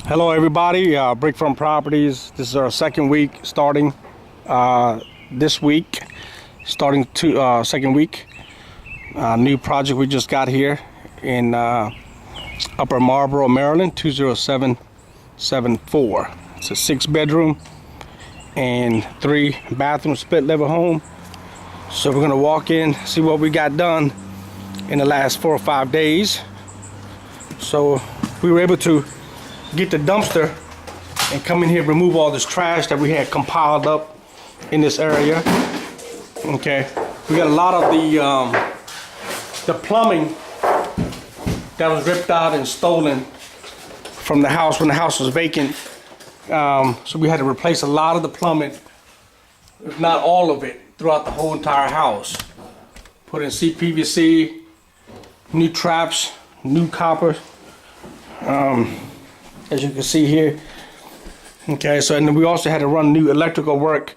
Hello everybody, Brick From Properties. This is our second week starting this week, second week. New project we just got here in Upper Marlboro, Maryland, 20774. It's a 6-bedroom and 3-bathroom split level home. So we're gonna walk in, see what we got done in the last 4 or 5 days. So we were able to get the dumpster and come in here, remove all this trash that we had compiled up in this area. Okay, we got a lot of the plumbing that was ripped out and stolen from the house when the house was vacant. So we had to replace a lot of the plumbing, if not all of it, throughout the whole entire house. Put in CPVC, new traps, new copper. As you can see here. Okay, so and then we also had to run new electrical work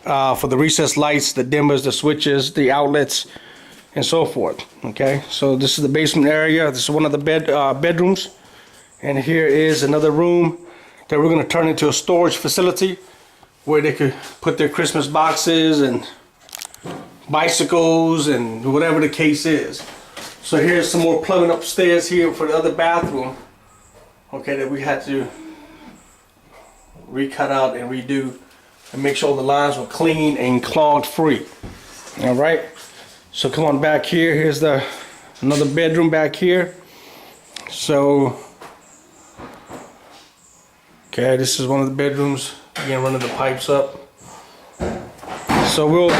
for the recessed lights, the dimmers, the switches, the outlets, and so forth. Okay, so this is the basement area. This is one of the bedrooms, and here is another room that we're going to turn into a storage facility where they could put their Christmas boxes and bicycles and whatever the case is. So here's some more plumbing upstairs here for the other bathroom. Okay, that we had to recut out and redo and make sure the lines were clean and clogged free. All right, so come on back here. Here's another bedroom back here. So, okay, this is one of the bedrooms. Again, running the pipes up. So we'll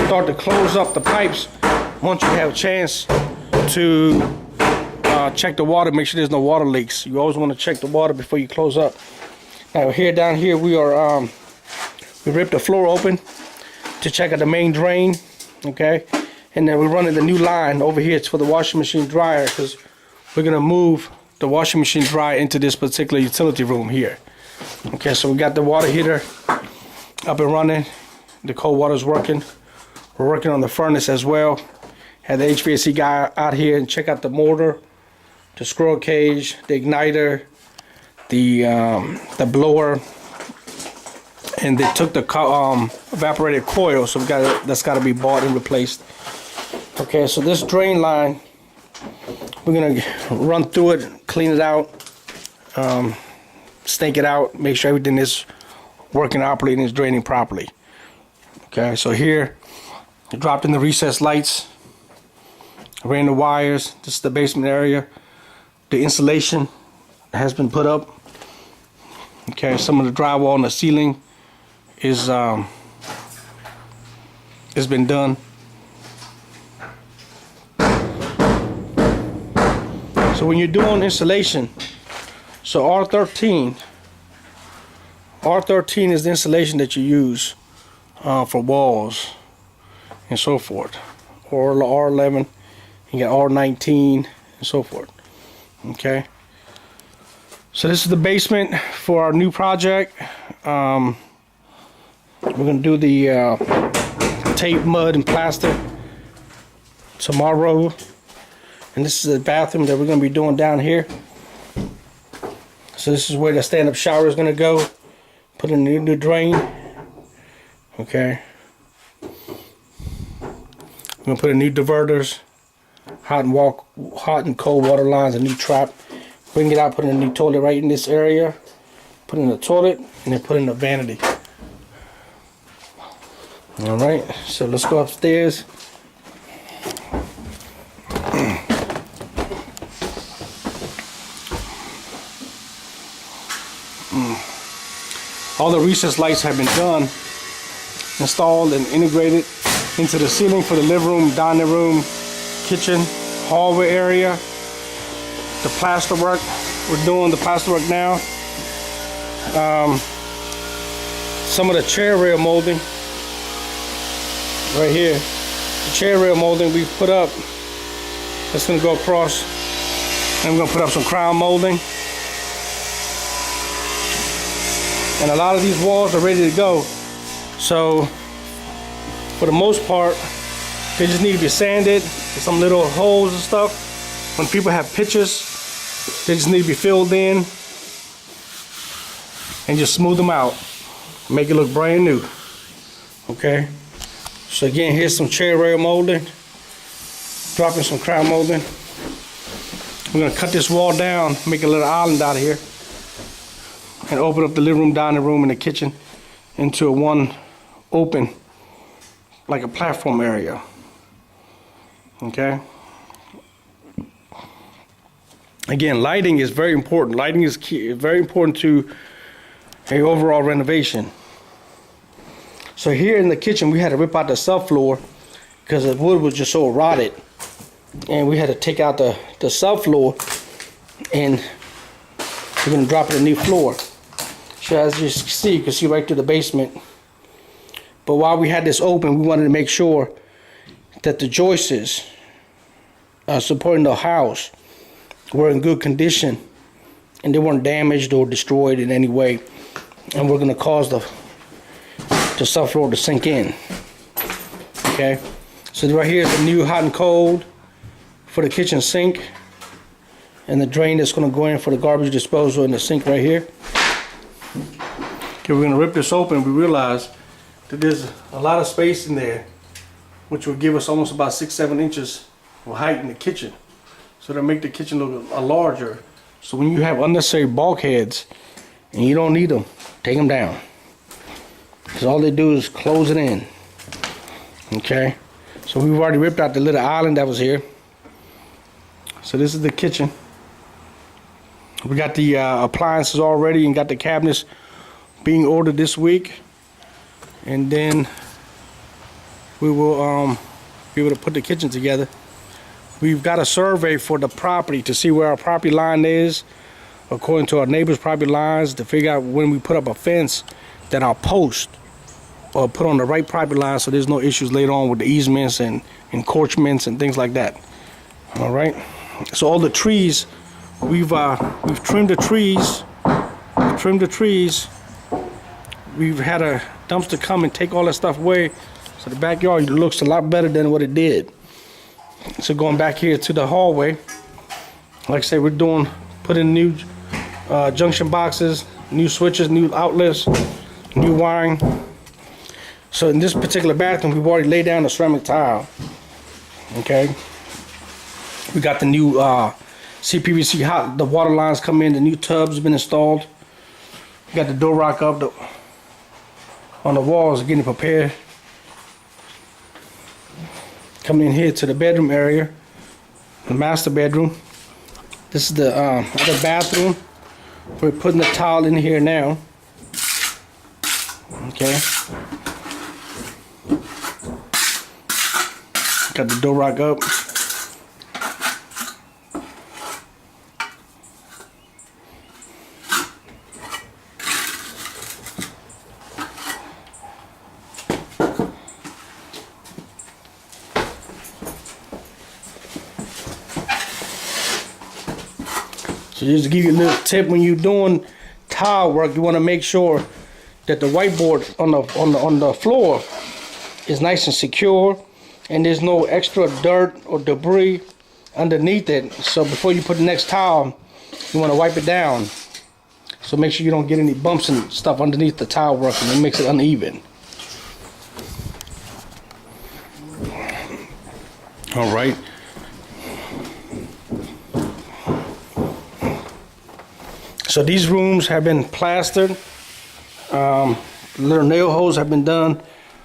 start to close up the pipes once you have a chance to check the water, make sure there's no water leaks. You always want to check the water before you close up. Now down here we are we ripped the floor open to check out the main drain. Okay, and then we're running the new line over here. It's for the washing machine dryer, because we're gonna move the washing machine dryer into this particular utility room here. Okay, so we got the water heater up and running. The cold water's working. We're working on the furnace as well. Had the HVAC guy out here and check out the motor, the squirrel cage, the igniter, the blower, and they took the evaporated coil, so that's got to be bought and replaced. Okay, so this drain line, we're gonna run through it, clean it out, stake it out, make sure everything is working, operating, is draining properly. Okay, so here, I dropped in the recessed lights, ran the wires. This is the basement area. The insulation has been put up. Okay, some of the drywall on the ceiling is has been done. So when you're doing insulation, so R13 is the insulation that you use for walls and so forth, or R11, you got R19 and so forth. Okay, so this is the basement for our new project. We're gonna do the tape, mud, and plaster tomorrow, and this is the bathroom that we're gonna be doing down here. So this is where the stand-up shower is gonna go. Put in a new drain. Okay, we're gonna put in new diverters, hot and cold water lines, a new trap. Bring it out, put in a new toilet right in this area. Put in the toilet, and then put in the vanity. All right, so let's go upstairs. All the recessed lights have been done, installed and integrated into the ceiling for the living room, dining room, kitchen, hallway area. The plaster work, we're doing the plaster work now. Some of the chair rail molding right here, the chair rail molding we put up, that's going to go across, and we're going to put up some crown molding. And a lot of these walls are ready to go, so for the most part they just need to be sanded. There's some little holes and stuff. When people have pictures, they just need to be filled in. and just smooth them out. Make it look brand new. Okay. So again, here's some cherry rail molding. Dropping some crown molding. We're gonna cut this wall down, make a little island out of here, and open up the living room, dining room, and the kitchen into a one open, like a platform area. Okay. Again, lighting is very important. Lighting is key, very important to a overall renovation. So here in the kitchen, we had to rip out the subfloor because the wood was just so rotted, and we had to take out the subfloor, and we're gonna drop it in a new floor. So as you see, you can see right through the basement. But while we had this open, we wanted to make sure that the joists supporting the house were in good condition and they weren't damaged or destroyed in any way. And we're gonna cause the subfloor to sink in. Okay, so right here is the new hot and cold for the kitchen sink, and the drain that's gonna go in for the garbage disposal in the sink right here. Okay, we're gonna rip this open. We realize that there's a lot of space in there, which will give us almost about 6-7 inches of height in the kitchen. So to make the kitchen look larger. So when you have unnecessary bulkheads and you don't need them, take them down. Because all they do is close it in. Okay, so we've already ripped out the little island that was here. So this is the kitchen. We got the appliances already and got the cabinets being ordered this week. And then we will be able to put the kitchen together. We've got a survey for the property to see where our property line is according to our neighbor's property lines, to figure out when we put up a fence that our post or put on the right property line, so there's no issues later on with the easements and encroachments and things like that. All right, so all the trees, we've trimmed the trees. We've had a dumpster come and take all that stuff away, so the backyard looks a lot better than what it did. So going back here to the hallway, like I said, we're putting new junction boxes, new switches, new outlets, new wiring. So in this particular bathroom, we've already laid down the ceramic tile. Okay, we got the new CPVC the water lines come in, the new tubs have been installed. We got the door rock up on the walls, getting prepared. Coming in here to the bedroom area, the master bedroom. This is the other bathroom. We're putting the tile in here now. Okay. Got the door rock up. So just to give you a little tip, when you're doing tile work, you want to make sure that the whiteboard on the floor is nice and secure, and there's no extra dirt or debris underneath it. So before you put the next tile, you want to wipe it down. So make sure you don't get any bumps and stuff underneath the tile work, and it makes it uneven. All right. So these rooms have been plastered. Little nail holes have been done.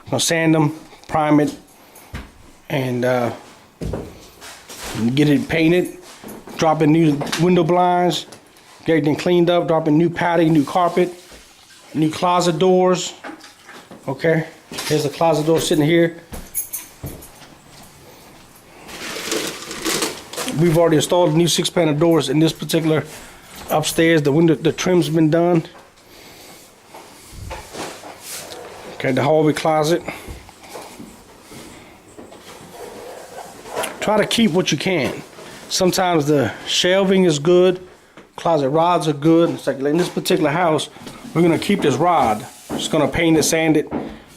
I'm gonna sand them, prime it, and get it painted. Dropping new window blinds, get everything cleaned up. Dropping new padding, new carpet, new closet doors. Okay, here's the closet door sitting here. We've already installed new 6-panel doors in this particular upstairs. The trim's been done. Okay, the hallway closet. Try to keep what you can. Sometimes the shelving is good, closet rods are good. It's like in this particular house, we're gonna keep this rod. Just gonna paint it, sand it.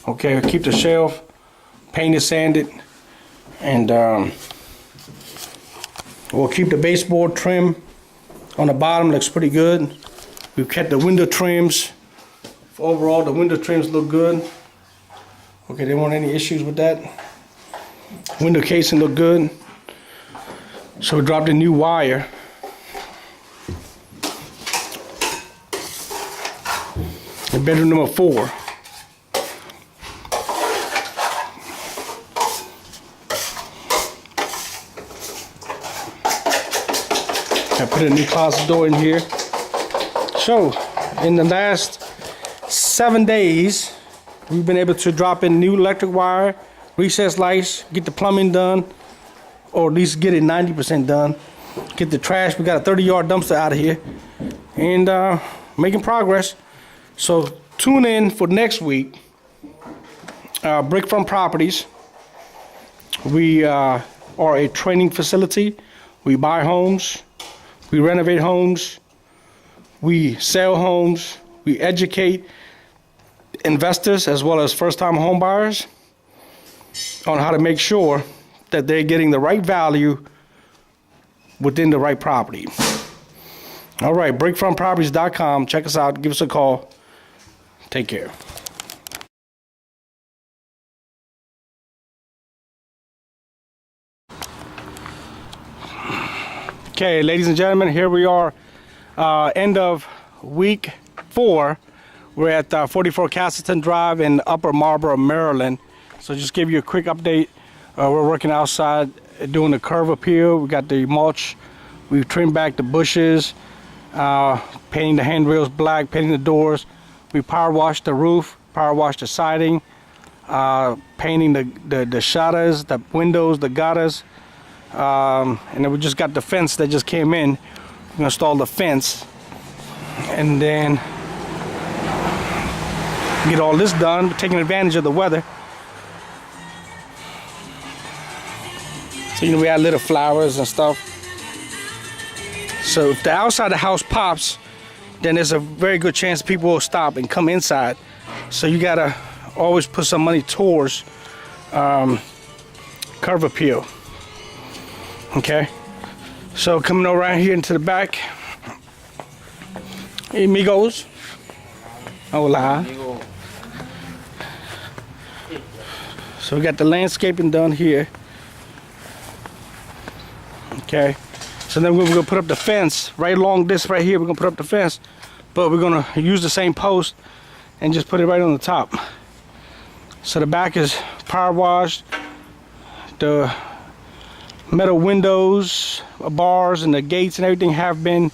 Okay, keep the shelf, paint it, sand it, and we'll keep the baseboard trim on the bottom. Looks pretty good. We've kept the window trims Overall, the window trims look good. Okay, there weren't any issues with that. Window casing look good. So we dropped a new wire. In bedroom number 4. I put a new closet door in here. So, in the last 7 days, we've been able to drop in new electric wire, recessed lights, get the plumbing done, or at least get it 90% done. Get the trash. We got a 30-yard dumpster out of here, and making progress. So tune in for next week. Brick Front Properties. We are a training facility. We buy homes. We renovate homes. We sell homes. We educate investors as well as first-time home buyers on how to make sure that they're getting the right value within the right property. All right, brickfrontproperties.com. Check us out. Give us a call. Take care. Okay, ladies and gentlemen, here we are, end of week 4. We're at 44 Castleton Drive in Upper Marlboro, Maryland. So just give you a quick update. We're working outside doing the curb appeal. We got the mulch. We've trimmed back the bushes, painting the handrails black, painting the doors. We power washed the roof, power washed the siding, painting the shutters, the windows, the gutters. And then we just got the fence that just came in. We're gonna install the fence and then get all this done, taking advantage of the weather. So, you know, we add little flowers and stuff. So if the outside of the house pops, then there's a very good chance people will stop and come inside. So you gotta always put some money towards curb appeal. Okay, so coming around here into the back, hey, amigos. Hola. So we got the landscaping done here. Okay, so then we're gonna put up the fence right along this right here. We're gonna put up the fence, but we're gonna use the same post and just put it right on the top. So the back is power washed. The metal windows, bars, and the gates and everything have been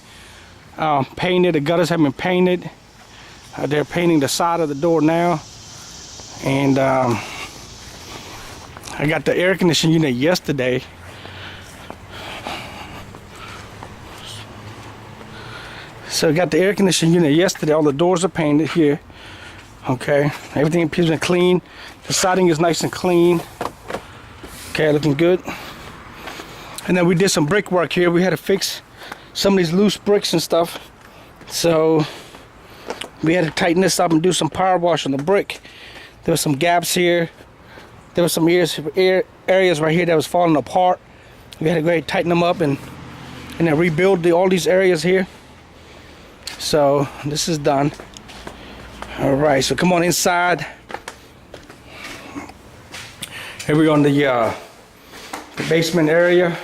painted. The gutters have been painted. They're painting the side of the door now. And I got the air conditioning unit yesterday. So I got the air conditioning unit yesterday. All the doors are painted here. Okay, everything appears to be clean. The siding is nice and clean. Okay, looking good. And then we did some brickwork here. We had to fix some of these loose bricks and stuff. So we had to tighten this up and do some power wash on the brick. There were some gaps here. There were some areas right here that was falling apart. We had to go ahead and tighten them up and then rebuild all these areas here. So this is done. All right, so come on inside. Here we are in the basement area.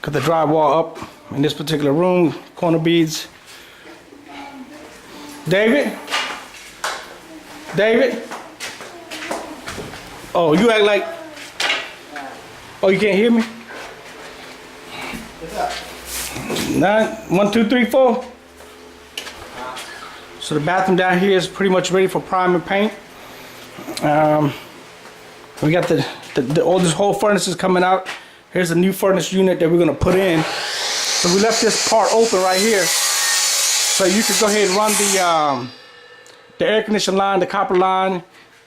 Got the drywall up in this particular room. Corner beads. David? David? Oh, you act like... Oh, you can't hear me? What's up? 9, 1, 2, 3, 4. So the bathroom down here is pretty much ready for prime and paint. We got all this whole furnace is coming out. Here's a new furnace unit that we're gonna put in. So we left this part open right here, so you could go ahead and run the air conditioning line, the copper line,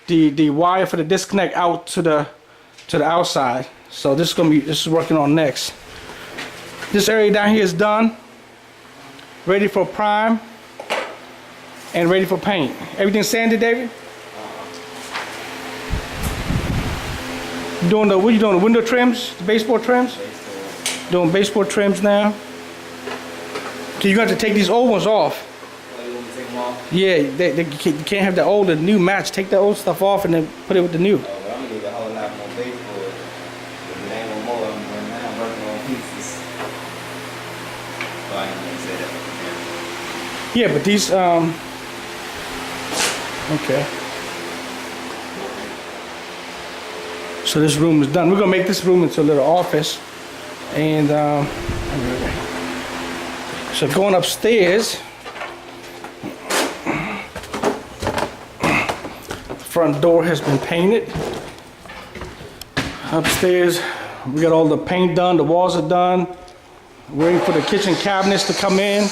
the wire for the disconnect out to the outside. So this is working on next. This area down here is done, ready for prime and ready for paint. Everything sanded, David? What are you doing? The window trims? The baseboard trims? Doing baseboard trims now. So you got to take these old ones off. You want me to take them them off? Yeah, you can't have the old and new match. Take the old stuff off and then put it with the new. Oh, but I'm gonna need a whole lot more bait for it. If it ain't no more, I'm working on pieces. So I ain't gonna say that. Yeah, but these, okay. So this room is done. We're gonna make this room into a little office. And so going upstairs, the front door has been painted. Upstairs, we got all the paint done, the walls are done. Waiting for the kitchen cabinets to come in.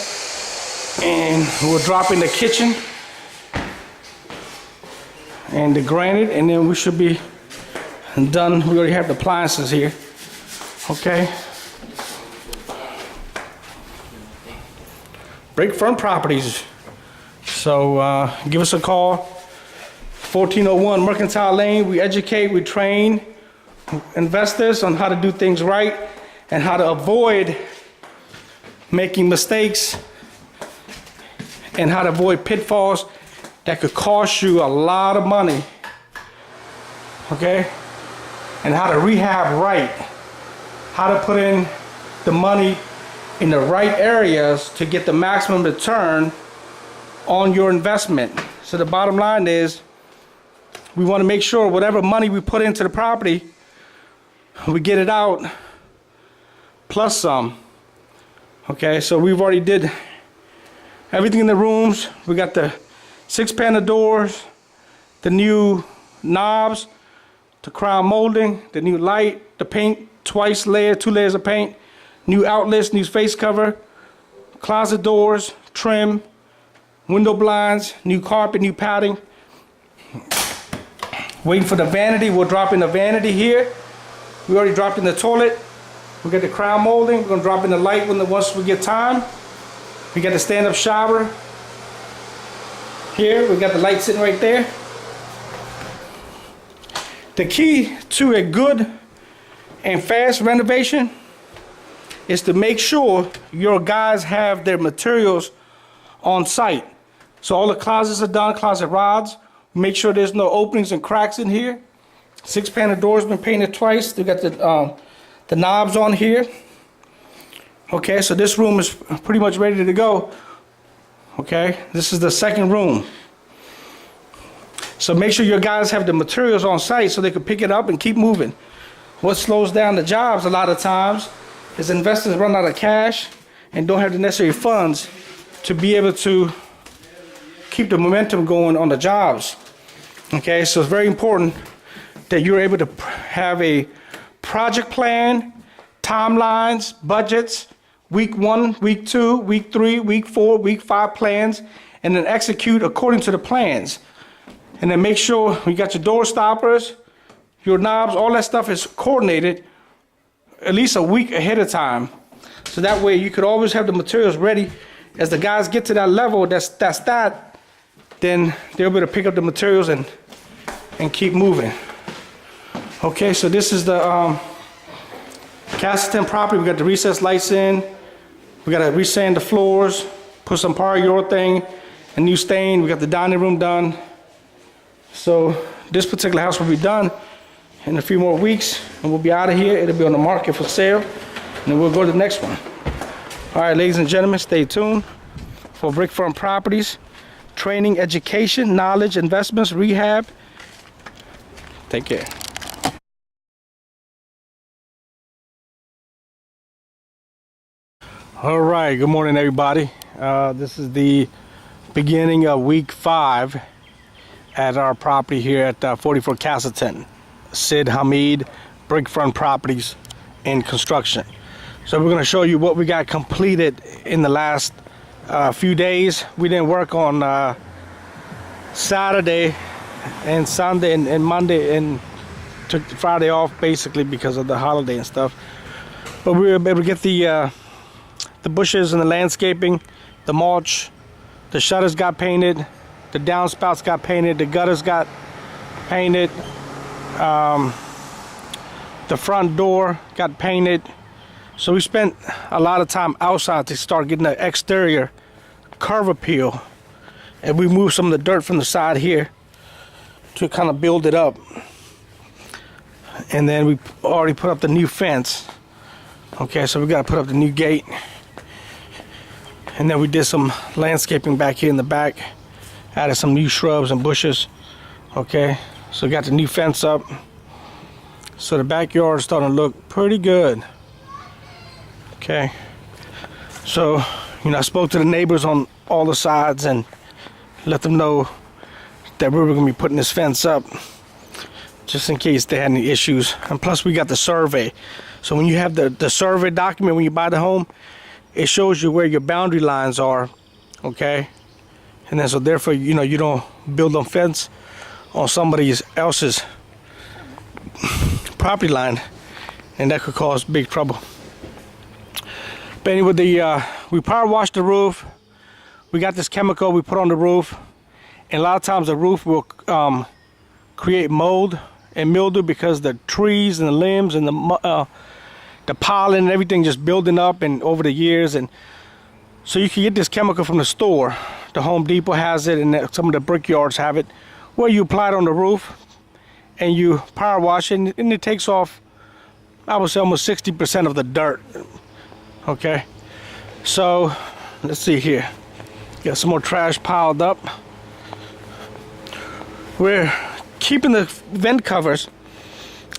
And we'll drop in the kitchen and the granite, and then we should be done. We already have the appliances here. Okay. Breakfront Properties. So give us a call. 1401 Mercantile Lane. We educate, we train investors on how to do things right and how to avoid making mistakes and how to avoid pitfalls that could cost you a lot of money. Okay? And how to rehab right. How to put in the money in the right areas to get the maximum return on your investment. So the bottom line is, we want to make sure whatever money we put into the property, we get it out plus some. Okay, so we've already did everything in the rooms. We got the 6-panel doors, the new knobs, the crown molding, the new light, the paint, twice layer, 2 layers of paint, new outlets, new face cover, closet doors, trim, window blinds, new carpet, new padding. Waiting for the vanity. We'll drop in the vanity here. We already dropped in the toilet. We got the crown molding. We're gonna drop in the light once we get time. We got the stand-up shower here. We got the light sitting right there. The key to a good and fast renovation is to make sure your guys have their materials on site. So all the closets are done, closet rods. Make sure there's no openings and cracks in here. 6-panel doors been painted twice. We got the knobs on here. Okay, so this room is pretty much ready to go. Okay, this is the second room. So make sure your guys have the materials on site so they can pick it up and keep moving. What slows down the jobs a lot of times is investors run out of cash and don't have the necessary funds to be able to keep the momentum going on the jobs. Okay, so it's very important that you're able to have a project plan, timelines, budgets, week 1, week 2, week 3, week 4, week 5 plans, and then execute according to the plans. And then make sure you got your door stoppers, your knobs, all that stuff is coordinated at least a week ahead of time. So that way you could always have the materials ready. As the guys get to that level, then they'll be able to pick up the materials and keep moving. Okay, so this is the Castleton property. We got the recessed lights in. We got to resand the floors, put some polyurethane, a new stain. We got the dining room done. So this particular house will be done in a few more weeks, and we'll be out of here. It'll be on the market for sale, and then we'll go to the next one. All right, ladies and gentlemen, stay tuned for Brickfront Properties. Training, education, knowledge, investments, rehab. Take care. All right, good morning, everybody. This is the beginning of week 5 at our property here at 44 Castleton. Sid Hamid, Brickfront Properties in construction. So we're going to show you what we got completed in the last few days. We didn't work on Saturday and Sunday and Monday, and took Friday off basically because of the holiday and stuff. But we were able to get the bushes and the landscaping, the mulch, the shutters got painted, the downspouts got painted, the gutters got painted, the front door got painted. So we spent a lot of time outside to start getting the exterior curb appeal And we moved some of the dirt from the side here to kind of build it up. And then we already put up the new fence. Okay, so we got to put up the new gate. And then we did some landscaping back here in the back. Added some new shrubs and bushes. Okay, so we got the new fence up. So the backyard is starting to look pretty good. Okay, so I spoke to the neighbors on all the sides and let them know that we were going to be putting this fence up just in case they had any issues. And plus we got the survey. So when you have the survey document when you buy the home, it shows you where your boundary lines are. Okay, and then so therefore you don't build a fence on somebody else's property line, and that could cause big trouble. But anyway, we power washed the roof. We got this chemical we put on the roof, and a lot of times the roof will create mold and mildew because the trees and the limbs and the pollen and everything just building up and over the years. And so you can get this chemical from the store. The Home Depot has it, and some of the brickyards have it, where you apply it on the roof and you power wash it, and it takes off, I would say, almost 60% of the dirt. Okay, so let's see here. Got some more trash piled up. We're keeping the vent covers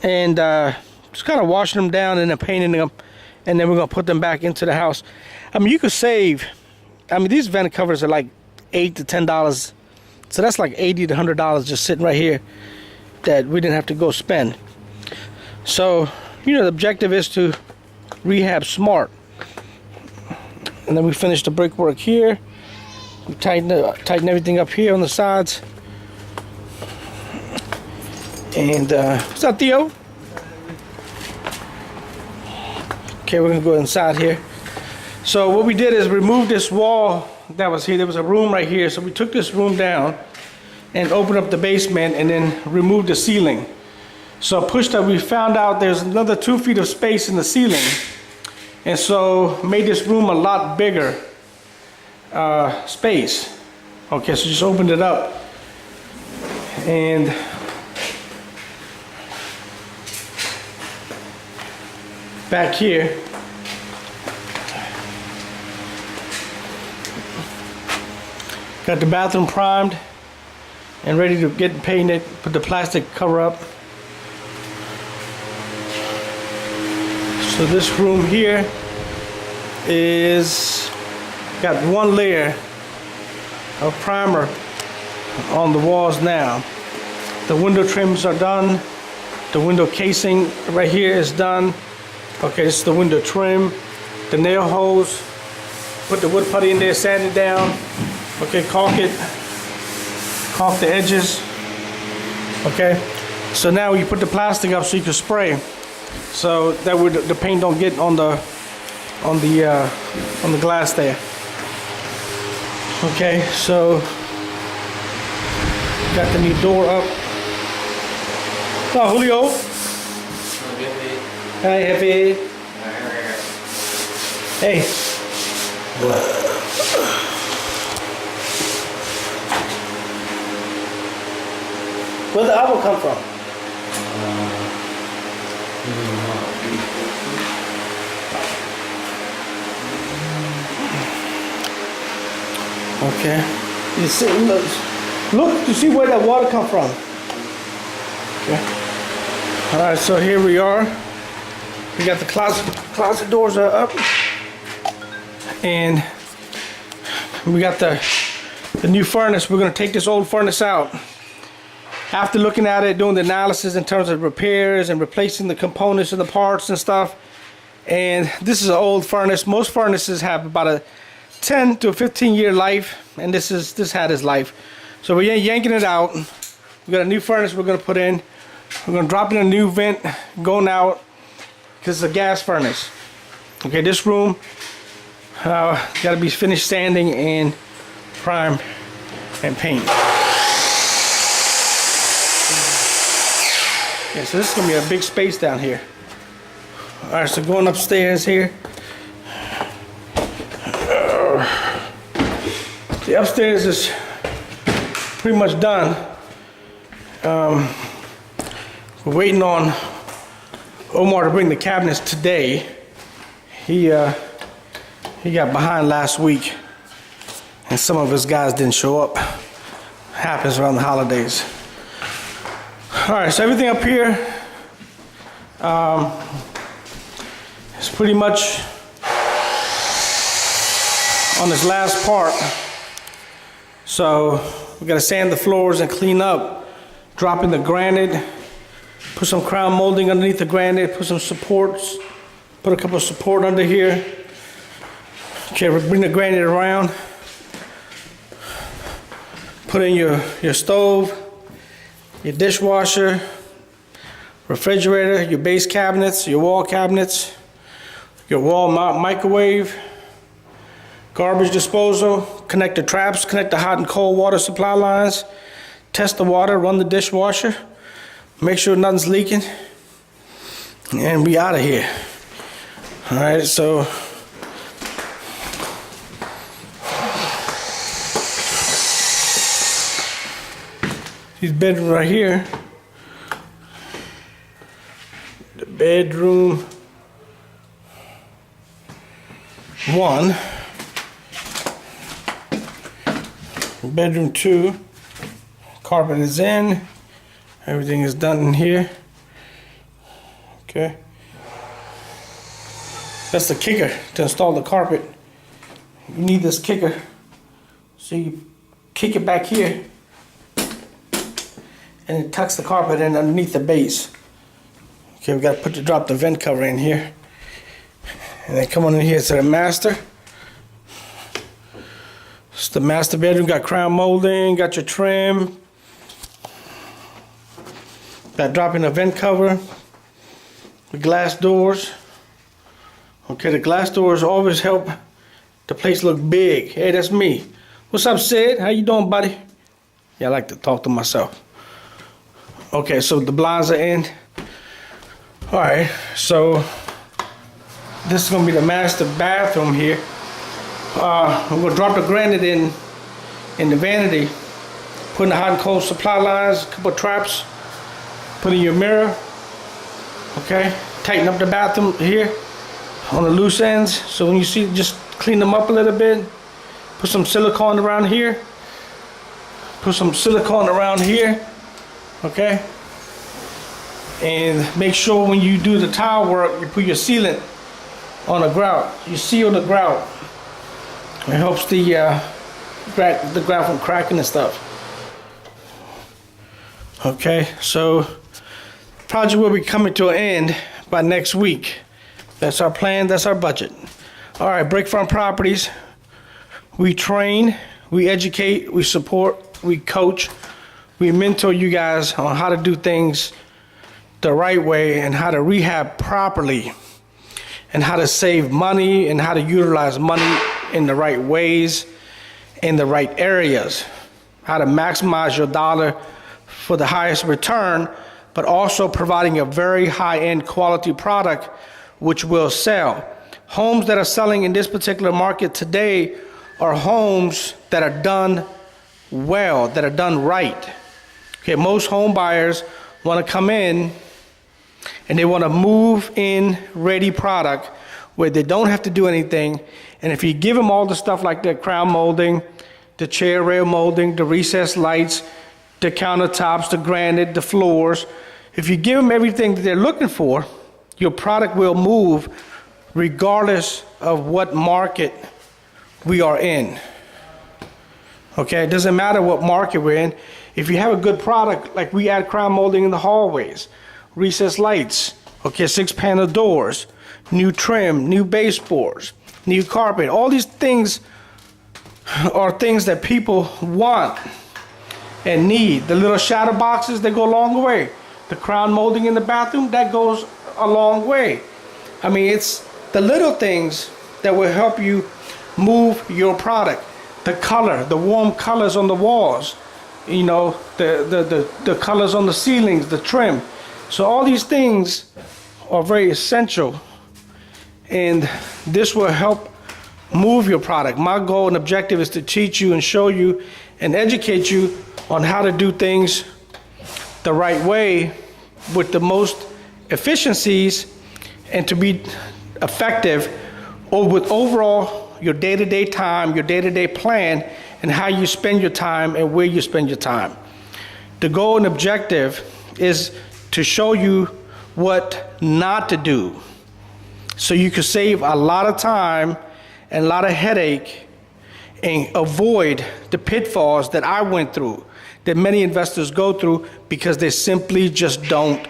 and just kind of washing them down and then painting them, and then we're gonna put them back into the house. I mean, you could save. I mean, these vent covers are like $8 to $10, so that's like $80 to $100 just sitting right here that we didn't have to go spend. So the objective is to rehab smart. And then we finished the brickwork here. We tighten everything up here on the sides. And what's up, Theo? Okay, we're gonna go inside here. So what we did is remove this wall that was here. There was a room right here, so we took this room down and opened up the basement and then removed the ceiling. So pushed up, we found out there's another 2 feet of space in the ceiling, and so made this room a lot bigger space. Okay, so just opened it up, and back here got the bathroom primed and ready to get painted. Put the plastic cover up. So this room here is got one layer of primer on the walls now. The window trims are done. The window casing right here is done. Okay, this is the window trim. The nail holes, put the wood putty in there, sand it down. Okay, caulk the edges. Okay, so now you put the plastic up so you can spray, so that way the paint don't get on the glass there. Okay, so got the new door up. Oh, Julio. Hi, Happy. Hey. Where'd the apple come from? Okay. You see, look to see where that water come from. Okay. All right. So here we are. We got the closet doors are up, and we got the new furnace. We're gonna take this old furnace out. After looking at it, doing the analysis in terms of repairs and replacing the components and the parts and stuff, and this is an old furnace. Most furnaces have about a 10 to 15-year life, and this had its life. So we're yanking it out. We got a new furnace we're gonna put in. We're gonna drop in a new vent going out, because it's a gas furnace. Okay, this room got to be finished sanding and prime and paint. Yeah, so this is gonna be a big space down here. All right, so going upstairs here. The upstairs is pretty much done. We're waiting on Omar to bring the cabinets today. He got behind last week, and some of his guys didn't show up. Happens around the holidays. All right, so everything up here is pretty much on this last part. So we gotta sand the floors and clean up, drop in the granite, put some crown molding underneath the granite, put some supports, put a couple of support under here. Okay, we'll bring the granite around, put in your stove, your dishwasher, refrigerator, your base cabinets, your wall cabinets, your wall microwave, garbage disposal, connect the traps, connect the hot and cold water supply lines, test the water, run the dishwasher, make sure nothing's leaking, and we out of here. All right, so these bedrooms right here, the bedroom 1, bedroom 2, carpet is in, everything is done in here. Okay, that's the kicker to install the carpet. You need this kicker, so you kick it back here and it tucks the carpet in underneath the base. Okay, we got to drop the vent cover in here, and then come on in here to the master. It's the master bedroom. Got crown molding, got your trim, got drop in the vent cover, the glass doors. Okay, the glass doors always help the place look big. Hey, that's me. What's up, Sid? How you doing, buddy? Yeah, I like to talk to myself. Okay, so the blinds are in. All right, so this is gonna be the master bathroom here. I'm gonna drop the granite in the vanity, put in the hot and cold supply lines, a couple of traps, put in your mirror. Okay, tighten up the bathroom here on the loose ends. So when you see, just clean them up a little bit. Put some silicone around here. Put some silicone around here. Okay, and make sure when you do the tile work, you put your sealant on the grout. You seal the grout. It helps the grout from cracking and stuff. Okay, so the project will be coming to an end by next week. That's our plan, that's our budget. All right, Brick Farm Properties. We train, we educate, we support, we coach, we mentor you guys on how to do things the right way and how to rehab properly and how to save money and how to utilize money in the right ways, in the right areas, how to maximize your dollar for the highest return, but also providing a very high-end quality product which will sell. Homes that are selling in this particular market today are homes that are done well, that are done right. Okay, most home buyers want to come in and they want to move in ready product where they don't have to do anything. And if you give them all the stuff like the crown molding, the chair rail molding, the recessed lights, the countertops, the granite, the floors, if you give them everything that they're looking for, your product will move regardless of what market we are in. Okay, it doesn't matter what market we're in. If you have a good product, like we add crown molding in the hallways, recessed lights, okay, 6-panel doors, new trim, new baseboards, new carpet, all these things are things that people want and need. The little shadow boxes, they go a long way. The crown molding in the bathroom, that goes a long way. I mean, it's the little things that will help you move your product. The color, the warm colors on the walls, you know, the colors on the ceilings, the trim. So all these things are very essential, and this will help move your product. My goal and objective is to teach you and show you and educate you on how to do things the right way with the most efficiencies and to be effective or with overall your day-to-day time, your day-to-day plan, and how you spend your time and where you spend your time. The goal and objective is to show you what not to do so you can save a lot of time and a lot of headache and avoid the pitfalls that I went through, that many investors go through because they simply just don't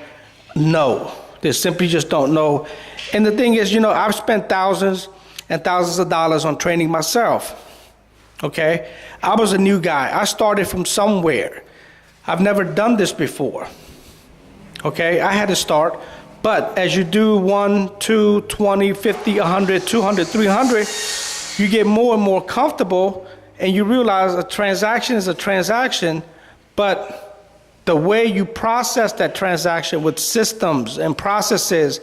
know. They simply just don't know. And the thing is, you know, I've spent thousands and thousands of dollars on training myself. Okay? I was a new guy. I started from somewhere. I've never done this before. Okay? I had to start. But as you do 1, 2, 20, 50, 100, 200, 300, you get more and more comfortable and you realize a transaction is a transaction, but the way you process that transaction with systems and processes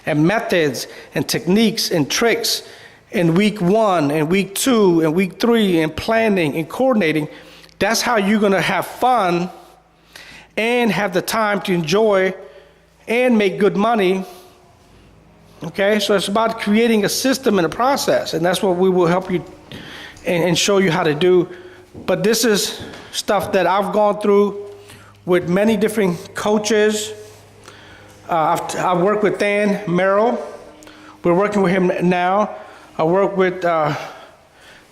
and methods and techniques and tricks in week 1 and week 2 and week 3 and planning and coordinating, that's how you're going to have fun and have the time to enjoy and make good money. Okay, so it's about creating a system and a process, and that's what we will help you and show you how to do. But this is stuff that I've gone through with many different coaches. I've worked with Dan Merrill. We're working with him now. I work with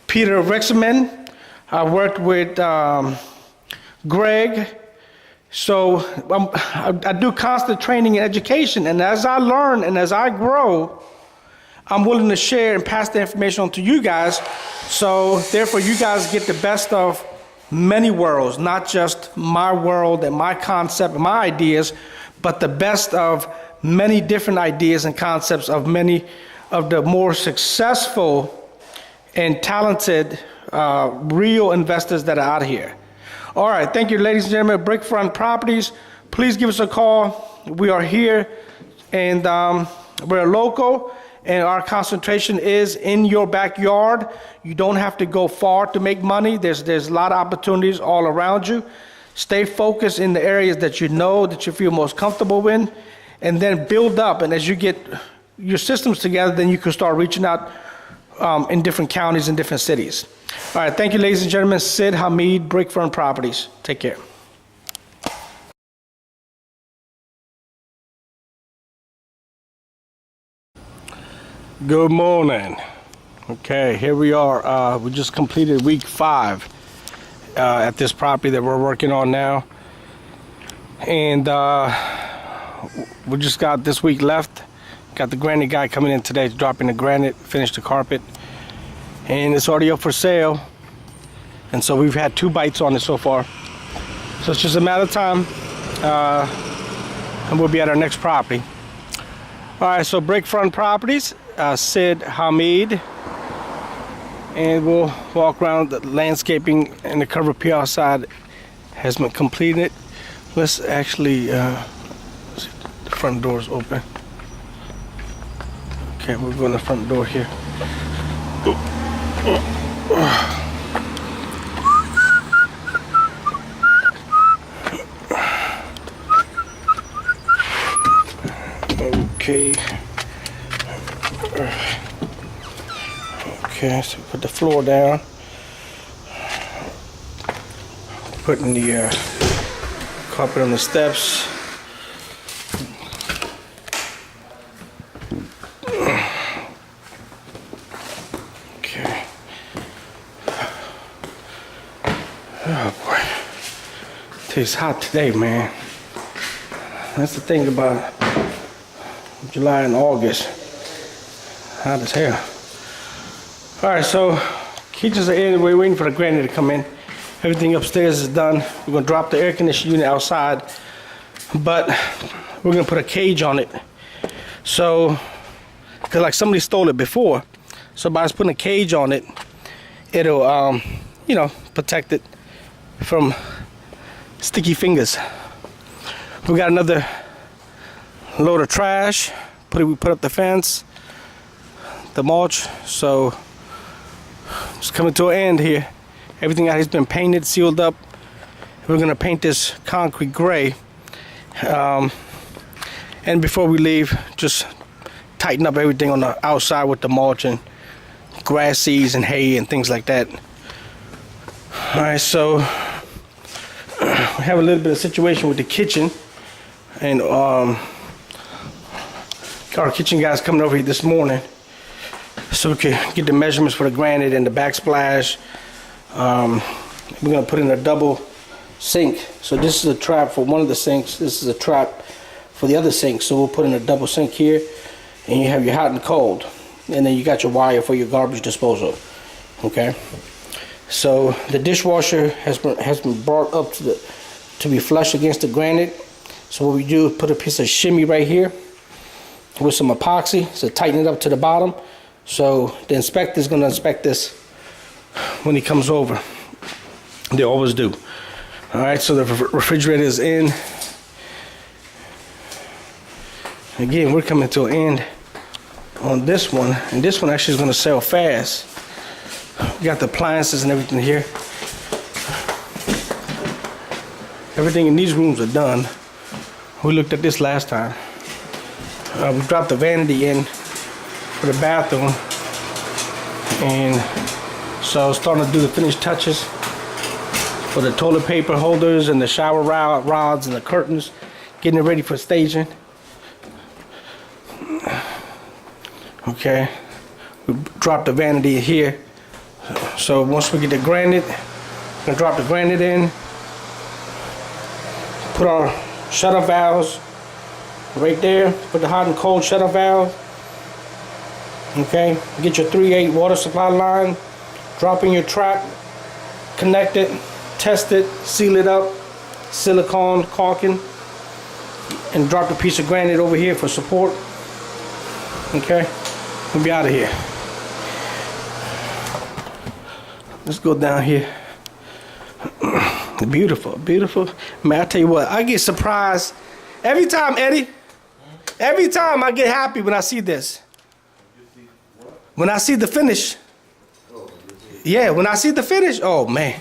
Peter Rexman. I worked with Greg. So I do constant training and education, and as I learn and as I grow, I'm willing to share and pass the information on to you guys. So therefore, you guys get the best of many worlds, not just my world and my concept and my ideas, but the best of many different ideas and concepts of many of the more successful and talented real investors that are out here. All right, thank you, ladies and gentlemen. Brickfront Properties, please give us a call. We are here, and we're local, and our concentration is in your backyard. You don't have to go far to make money. There's a lot of opportunities all around you. Stay focused in the areas that you know, that you feel most comfortable in, and then build up. And as you get your systems together, then you can start reaching out in different counties and different cities. All right, thank you, ladies and gentlemen. Sid Hamid, Brickfront Properties. Take care. Good morning. Okay, here we are. We just completed week 5 at this property that we're working on now. And we just got this week left. Got the granite guy coming in today to drop in the granite, finish the carpet. And it's already up for sale. And so we've had 2 bites on it so far. So it's just a matter of time. And we'll be at our next property. All right, so Brickfront Properties, Sid Hamid. And we'll walk around. The landscaping and the cover pier outside has been completed. Let's actually, see, the front door is open. Okay, we'll go in the front door here. Okay. Okay, so put the floor down. Putting the carpet on the steps. Okay. Oh boy. It's hot today, man. That's the thing about July and August. Hot as hell. Alright, so kitchens are in. We're waiting for the granite to come in. Everything upstairs is done. We're gonna drop the air conditioning unit outside, but we're gonna put a cage on it. So, cause like somebody stole it before, so by us putting a cage on it, it'll, you know, protect it from sticky fingers. We got another load of trash. We put up the fence, the mulch. So it's coming to an end here. Everything out here has been painted, sealed up, We're gonna paint this concrete gray. And before we leave, just tighten up everything on the outside with the mulch and grass seeds and hay and things like that. All right, so we have a little bit of situation with the kitchen, and our kitchen guys coming over here this morning so we can get the measurements for the granite and the backsplash. We're gonna put in a double sink. So this is a trap for one of the sinks. This is a trap for the other sink. So we'll put in a double sink here, and you have your hot and cold, and then you got your wire for your garbage disposal. Okay. So the dishwasher has been brought up to be flush against the granite. So what we do is put a piece of shimmy right here with some epoxy, so tighten it up to the bottom. So the inspector is going to inspect this when he comes over. They always do. All right, so the refrigerator is in. Again, we're coming to an end on this one, and this one actually is going to sell fast. We got the appliances and everything here. Everything in these rooms are done. We looked at this last time. We dropped the vanity in for the bathroom, and so starting to do the finished touches for the toilet paper holders and the shower rods and the curtains, getting it ready for staging. Okay, we dropped the vanity here. So once we get the granite, we're gonna drop the granite in, put our shut-off valves right there, put the hot and cold shut-off valve. Okay, get your 3/8 water supply line, drop in your trap, connect it, test it, seal it up, silicone caulking, and drop the piece of granite over here for support. Okay, we'll be out of here. Let's go down here. Beautiful, beautiful. Man, I tell you what, I get surprised every time, Eddie. Every time I get happy when I see this. When I see the finish. Yeah, when I see the finish, oh man.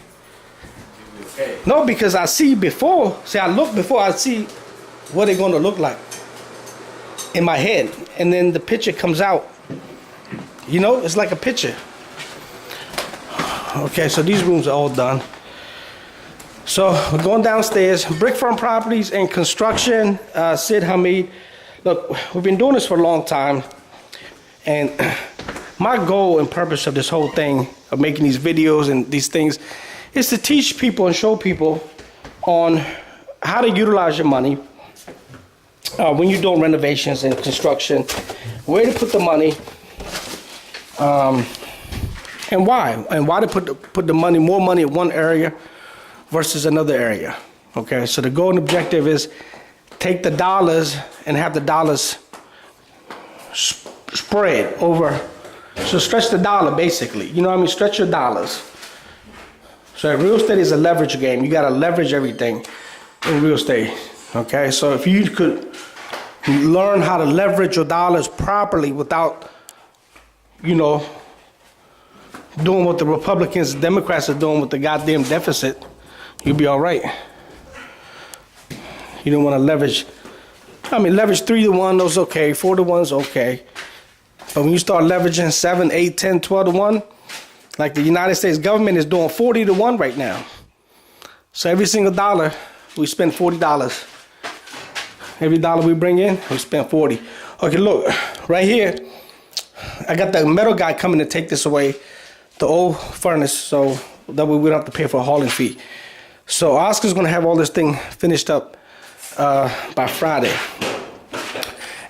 No, because I see before. See, I look before I see what they're gonna look like in my head, and then the picture comes out. You know, it's like a picture. Okay, so these rooms are all done. So we're going downstairs. Brick Farm Properties and Construction, Sid Hamid. Look, we've been doing this for a long time, and my goal and purpose of this whole thing of making these videos and these things is to teach people and show people on how to utilize your money when you're doing renovations and construction, where to put the money, and why to put the money, more money in one area versus another area. Okay, so the goal and objective is take the dollars and have the dollars spread over. So stretch the dollar, basically. You know what I mean? Stretch your dollars. So real estate is a leverage game. You got to leverage everything in real estate. Okay, so if you could learn how to leverage your dollars properly without, you know, doing what the Republicans and Democrats are doing with the goddamn deficit, you'll be all right. You don't want to leverage. I mean, leverage 3-to-1, those okay. 4-to-1's okay. But when you start leveraging 7, 8, 10, 12 to 1, like the United States government is doing 40 to 1 right now. So every single dollar, we spend $40. Every dollar we bring in, we spend 40. Okay, look, right here, I got the metal guy coming to take this away, the old furnace, so that way we don't have to pay for a hauling fee. So Oscar's gonna have all this thing finished up by Friday.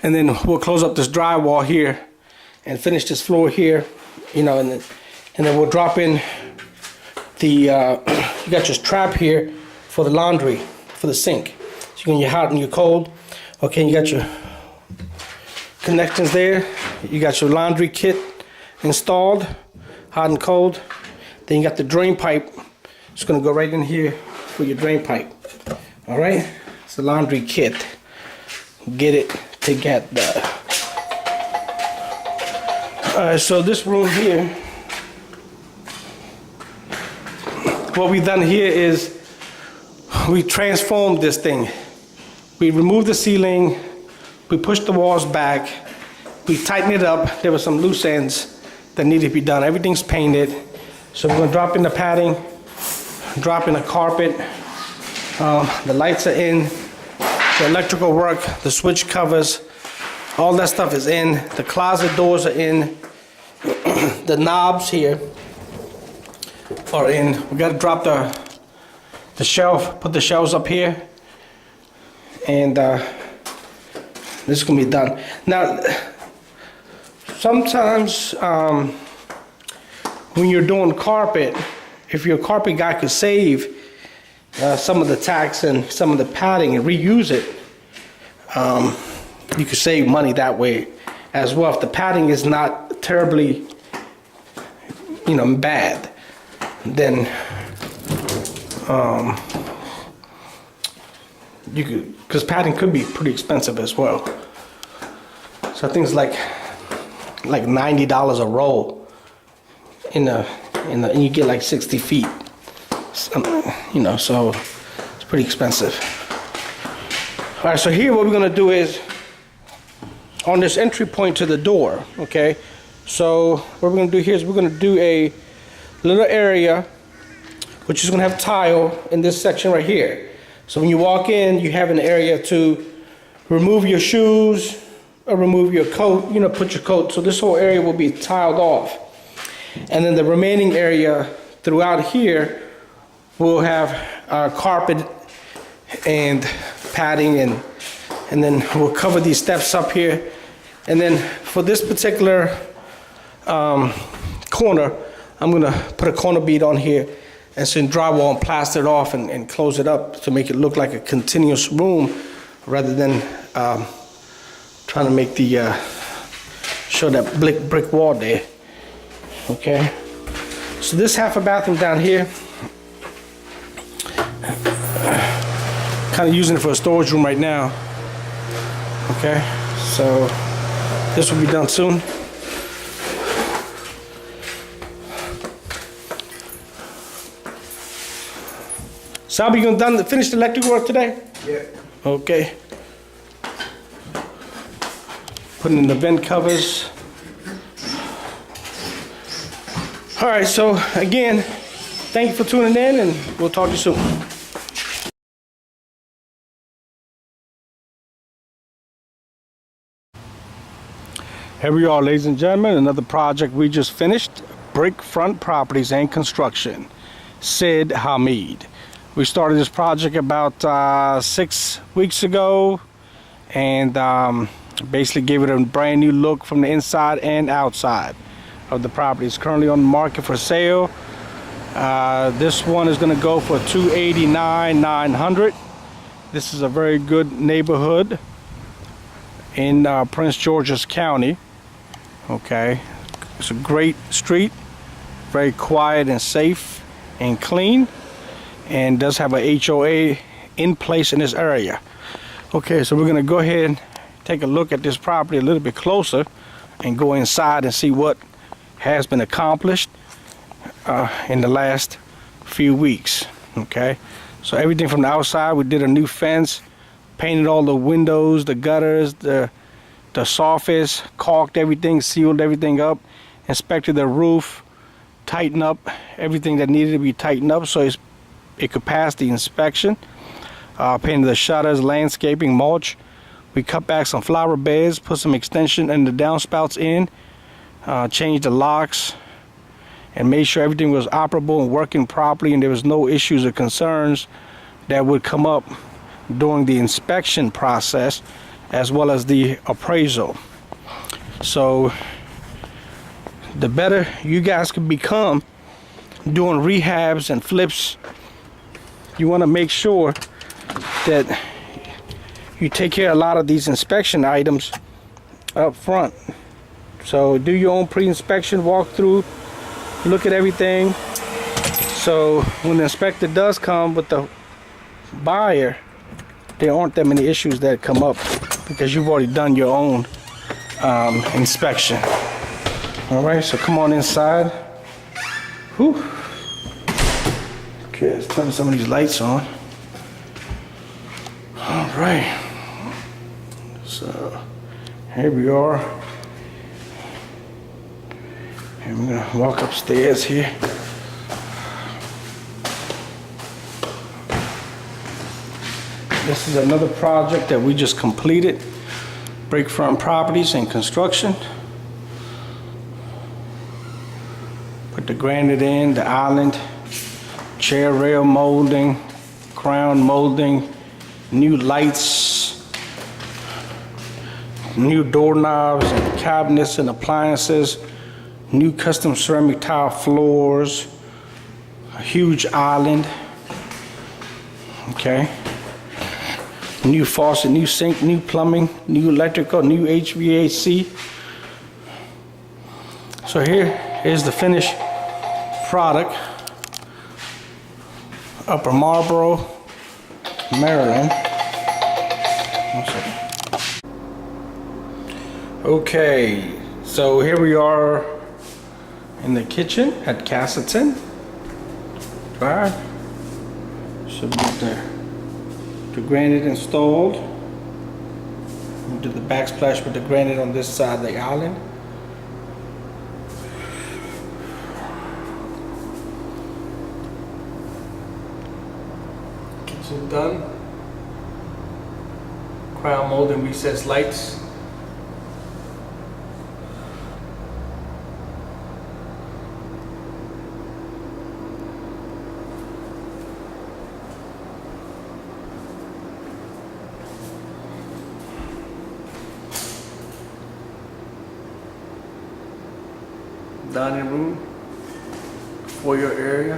And then we'll close up this drywall here and finish this floor here, you know, and then we'll drop in the, you got your trap here for the laundry, for the sink. So you got your hot and your cold. Okay, you got your connections there. You got your laundry kit installed, hot and cold. Then you got the drain pipe. It's gonna go right in here for your drain pipe. All right, it's the laundry kit. Get it together. So this room here, what we've done here is we transformed this thing. We removed the ceiling, we pushed the walls back, we tightened it up. There were some loose ends that needed to be done. Everything's painted. So we're gonna drop in the padding, drop in the carpet. The lights are in, the electrical work, the switch covers, all that stuff is in. The closet doors are in. The knobs here are in. We gotta drop the shelf, put the shelves up here, and this is gonna be done. Now, sometimes when you're doing carpet, if you're a carpet guy, could save some of the tacks and some of the padding and reuse it. You could save money that way as well. If the padding is not terribly, bad, then you could, because padding could be pretty expensive as well. So I think it's like $90 a roll and you get like 60 feet. So it's pretty expensive. All right, so here what we're gonna do is on this entry point to the door, okay? So what we're gonna do here is we're gonna do a little area which is gonna have tile in this section right here. So when you walk in, you have an area to remove your shoes or remove your coat, put your coat. So this whole area will be tiled off. And then the remaining area throughout here will have carpet and padding, and then we'll cover these steps up here. And then for this particular corner, I'm gonna put a corner bead on here and some drywall and plaster it off and close it up to make it look like a continuous room rather than trying to make the show that brick wall there. Okay, so this half a bathroom down here, kind of using it for a storage room right now. Okay, so this will be done soon. Sabi, you gonna finish the electric work today? Yeah. Okay. Putting in the vent covers. All right, so again, thank you for tuning in, and we'll talk to you soon. Here we are, ladies and gentlemen, another project we just finished, Brick Front Properties and Construction, Sid Hamid. We started this project about 6 weeks ago, and basically gave it a brand new look from the inside and outside of the property. It's currently on the market for sale. This one is going to go for $289,900. This is a very good neighborhood in Prince George's County. Okay, it's a great street, very quiet and safe and clean, and does have a HOA in place in this area. Okay, so we're going to go ahead and take a look at this property a little bit closer and go inside and see what has been accomplished in the last few weeks. Okay, so everything from the outside, we did a new fence, painted all the windows, the gutters, the soffits, caulked everything, sealed everything up, inspected the roof, tightened up everything that needed to be tightened up so it could pass the inspection. Painted the shutters, landscaping, mulch. We cut back some flower beds, put some extension and the downspouts in, changed the locks, and made sure everything was operable and working properly, and there was no issues or concerns that would come up during the inspection process as well as the appraisal. So the better you guys can become doing rehabs and flips, you want to make sure that you take care of a lot of these inspection items up front. So do your own pre-inspection, walk through, look at everything, so when the inspector does come with the buyer, there aren't that many issues that come up because you've already done your own inspection. All right, so come on inside. Whew. Okay, let's turn some of these lights on. All right. So here we are. And we're gonna walk upstairs here. This is another project that we just completed. Breakfront Properties and Construction. Put the granite in, the island, chair rail molding, crown molding, new lights, new doorknobs and cabinets and appliances, new custom ceramic tile floors, a huge island, okay? New faucet, new sink, new plumbing, new electrical, new HVAC. So here's the finished product. Upper Marlboro, Maryland. One second. Okay, so here we are in the kitchen at Castleton Drive. Should be there. The granite installed. We'll do the backsplash with the granite on this side of the island. Kitchen done. Crown mold and recessed lights. Dining room, foyer area.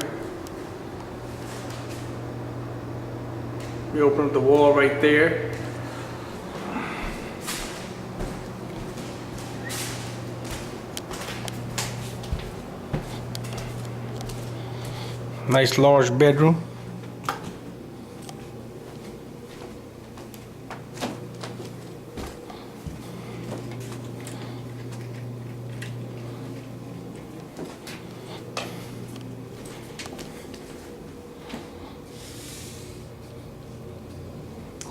We open up the wall right there. Nice large bedroom.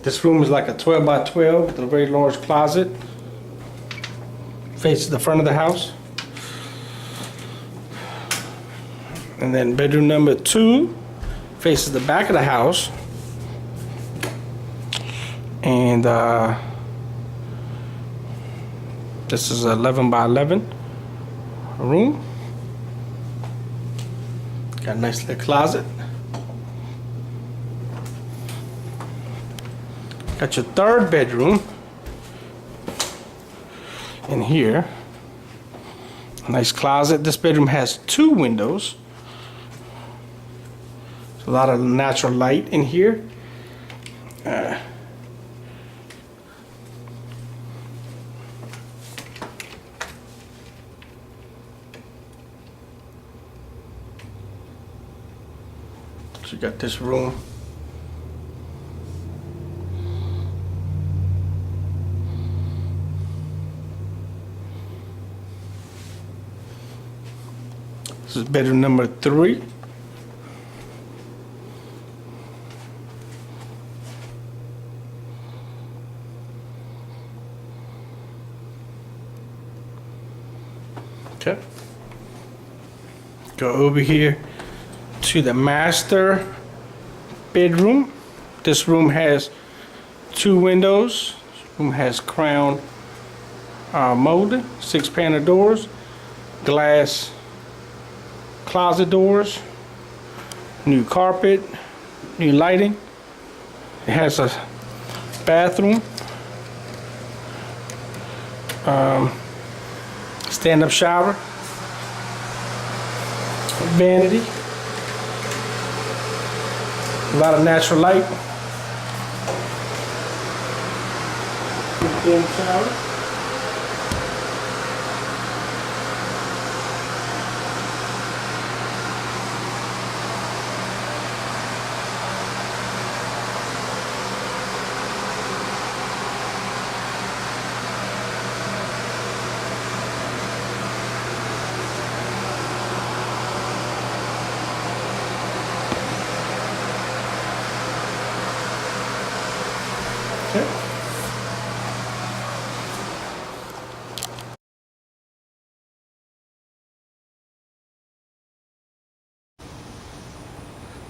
This room is like a 12 by 12 with a very large closet. Faces the front of the house. And then bedroom number 2 faces the back of the house. And this is 11 by 11 room. Got a nice little closet. Got your third bedroom in here. Nice closet. This bedroom has 2 windows. There's a lot of natural light in here. So you got this room. This is bedroom number 3. Okay. Go over here to the master bedroom. This room has 2 windows. This room has crown molding, 6 panel doors, glass closet doors, new carpet, new lighting. It has a bathroom, stand-up shower, vanity, a lot of natural light, stand-up shower.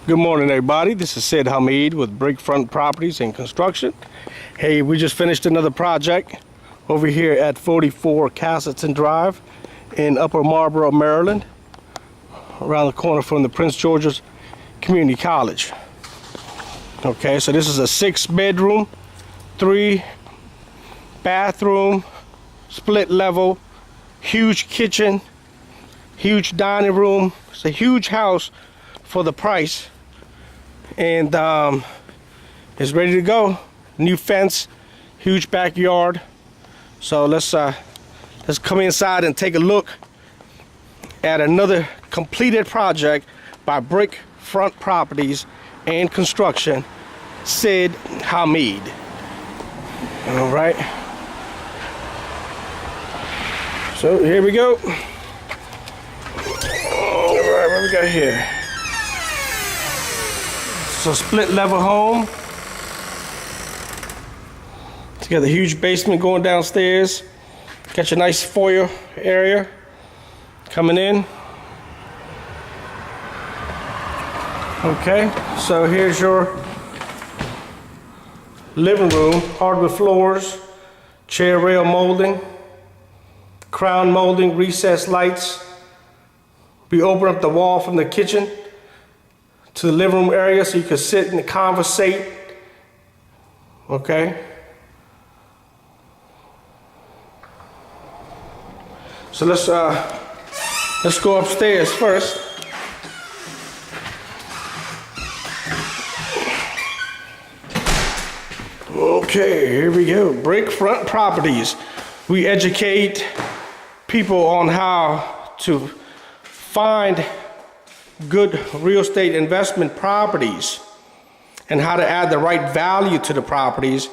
Good morning, everybody. This is Sid Hamid with Brickfront Properties and Construction. Hey, we just finished another project over here at 44 Castleton Drive in Upper Marlboro, Maryland, around the corner from the Prince George's Community College. Okay, so this is a 6-bedroom, 3-bathroom, split level, huge kitchen, huge dining room. It's a huge house for the price, and it's ready to go. New fence, huge backyard. So let's come inside and take a look at another completed project by Brickfront Properties and Construction, Sid Hamid. All right. So here we go. All right, what we got here? It's a split level home. It's got a huge basement going downstairs. Got your nice foyer area coming in. Okay, so here's your living room. Hardwood floors, chair rail molding, crown molding, recessed lights. We open up the wall from the kitchen to the living room area so you can sit and conversate. Okay. So let's go upstairs first. Okay, here we go. Brickfront Properties. We educate people on how to find good real estate investment properties and how to add the right value to the properties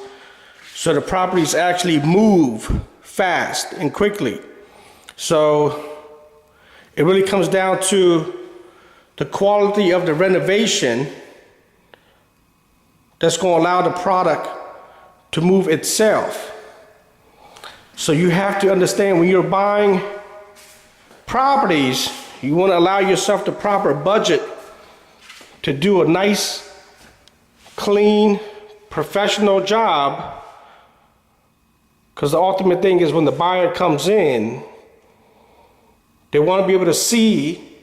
so the properties actually move fast and quickly. So it really comes down to the quality of the renovation that's going to allow the product to move itself. So you have to understand, when you're buying properties, you want to allow yourself the proper budget to do a nice, clean, professional job, because the ultimate thing is when the buyer comes in, they want to be able to see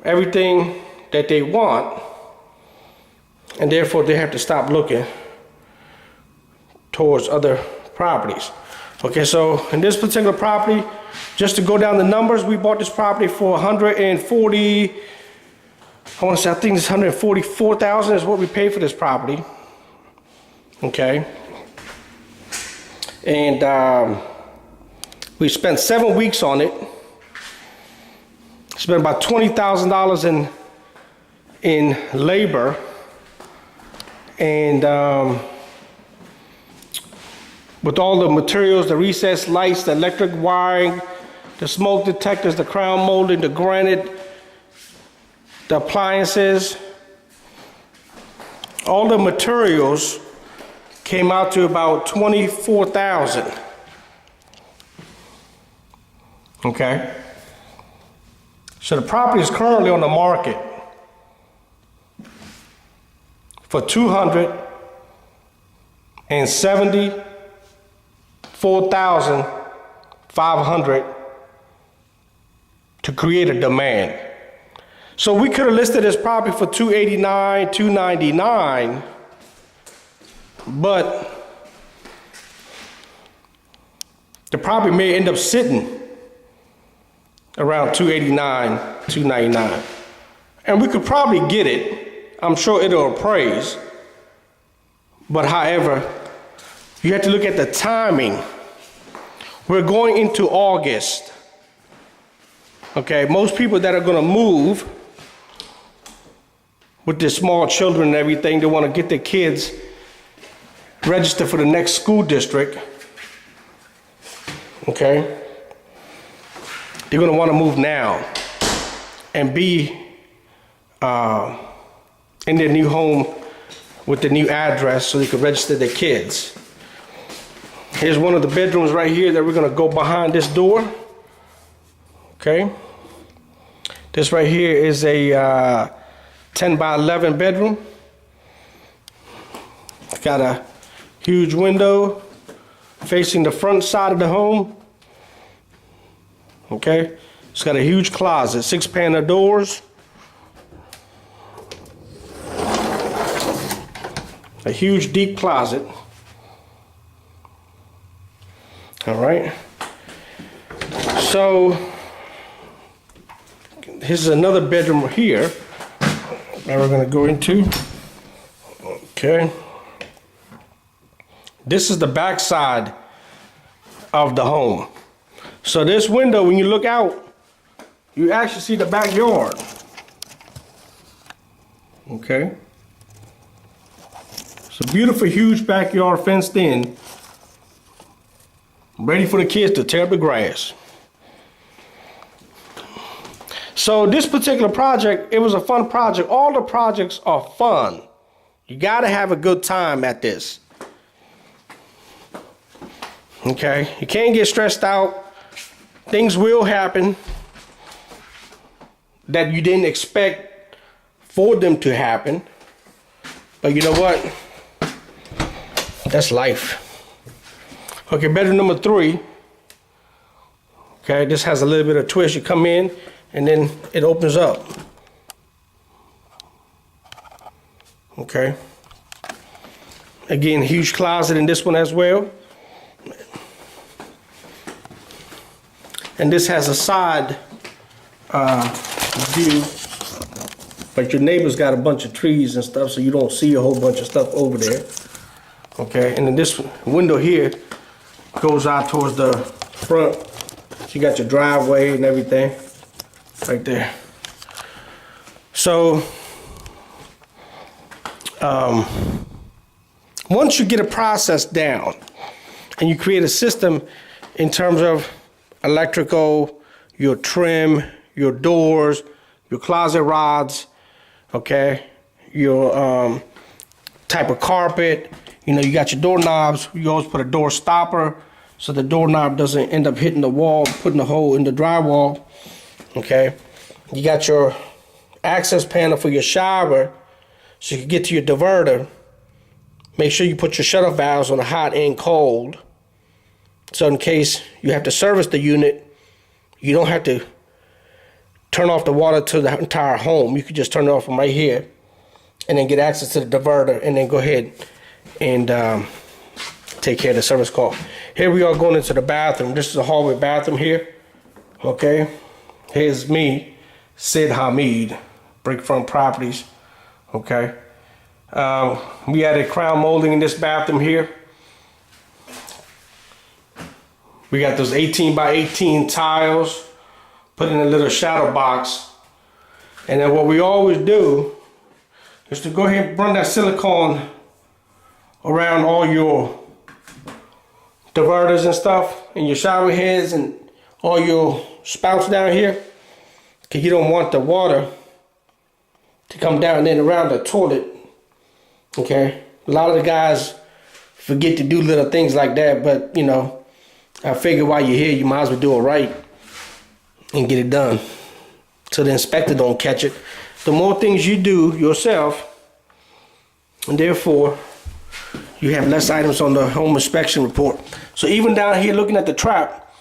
everything that they want, and therefore they have to stop looking towards other properties. Okay, so in this particular property, just to go down the numbers, we bought this property for 140, I think it's 144,000 is what we paid for this property. Okay. And we spent 7 weeks on it. Spent about $20,000 in labor, and with all the materials, the recessed lights, the electric wiring, the smoke detectors, the crown molding, the granite, the appliances, all the materials came out to about $24,000. Okay. So the property is currently on the market for $274,500 to create a demand. So we could have listed this property for $289,000, $299,000, but the property may end up sitting around $289,000, $299,000. And we could probably get it. I'm sure it'll appraise. But however, you have to look at the timing. We're going into August. Okay, most people that are going to move with their small children and everything, they want to get their kids registered for the next school district. Okay? They're going to want to move now and be in their new home with the new address so they can register their kids. Here's one of the bedrooms right here that we're going to go behind this door. Okay. This right here is a 10 by 11 bedroom. It's got a huge window facing the front side of the home. Okay, it's got a huge closet, 6-panel doors, a huge deep closet. All right, so here's another bedroom here that we're gonna go into. Okay, this is the back side of the home. So this window, when you look out, you actually see the backyard. Okay. It's a beautiful, huge backyard fenced in, ready for the kids to tear up the grass. So this particular project, it was a fun project. All the projects are fun. You gotta have a good time at this. Okay, you can't get stressed out. Things will happen that you didn't expect for them to happen. But you know what? That's life. Okay, bedroom number 3. Okay, this has a little bit of twist. You come in and then it opens up. Okay. Again, huge closet in this one as well. And this has a side view, but your neighbor's got a bunch of trees and stuff, so you don't see a whole bunch of stuff over there. Okay, and then this window here goes out towards the front. You got your driveway and everything right there. So once you get a process down and you create a system in terms of electrical, your trim, your doors, your closet rods, okay, your type of carpet, you know, you got your doorknobs. You always put a door stopper so the doorknob doesn't end up hitting the wall, putting a hole in the drywall, okay. You got your access panel for your shower so you can get to your diverter. Make sure you put your shutoff valves on the hot and cold. So in case you have to service the unit, you don't have to turn off the water to the entire home. You can just turn it off from right here and then get access to the diverter and then go ahead and take care of the service call. Here we are going into the bathroom. This is a hallway bathroom here. Okay. Here's me, Sid Hamid, Brickfront Properties. Okay. We added crown molding in this bathroom here. We got those 18 by 18 tiles, put in a little shadow box. And then what we always do is to go ahead and run that silicone around all your diverters and stuff, and your shower heads and all your spouts down here, because you don't want the water to come down and then around the toilet. Okay, a lot of the guys forget to do little things like that, but you know, I figure while you're here, you might as well do it right and get it done so the inspector don't catch it. The more things you do yourself, and therefore you have less items on the home inspection report. So even down here looking at the trap,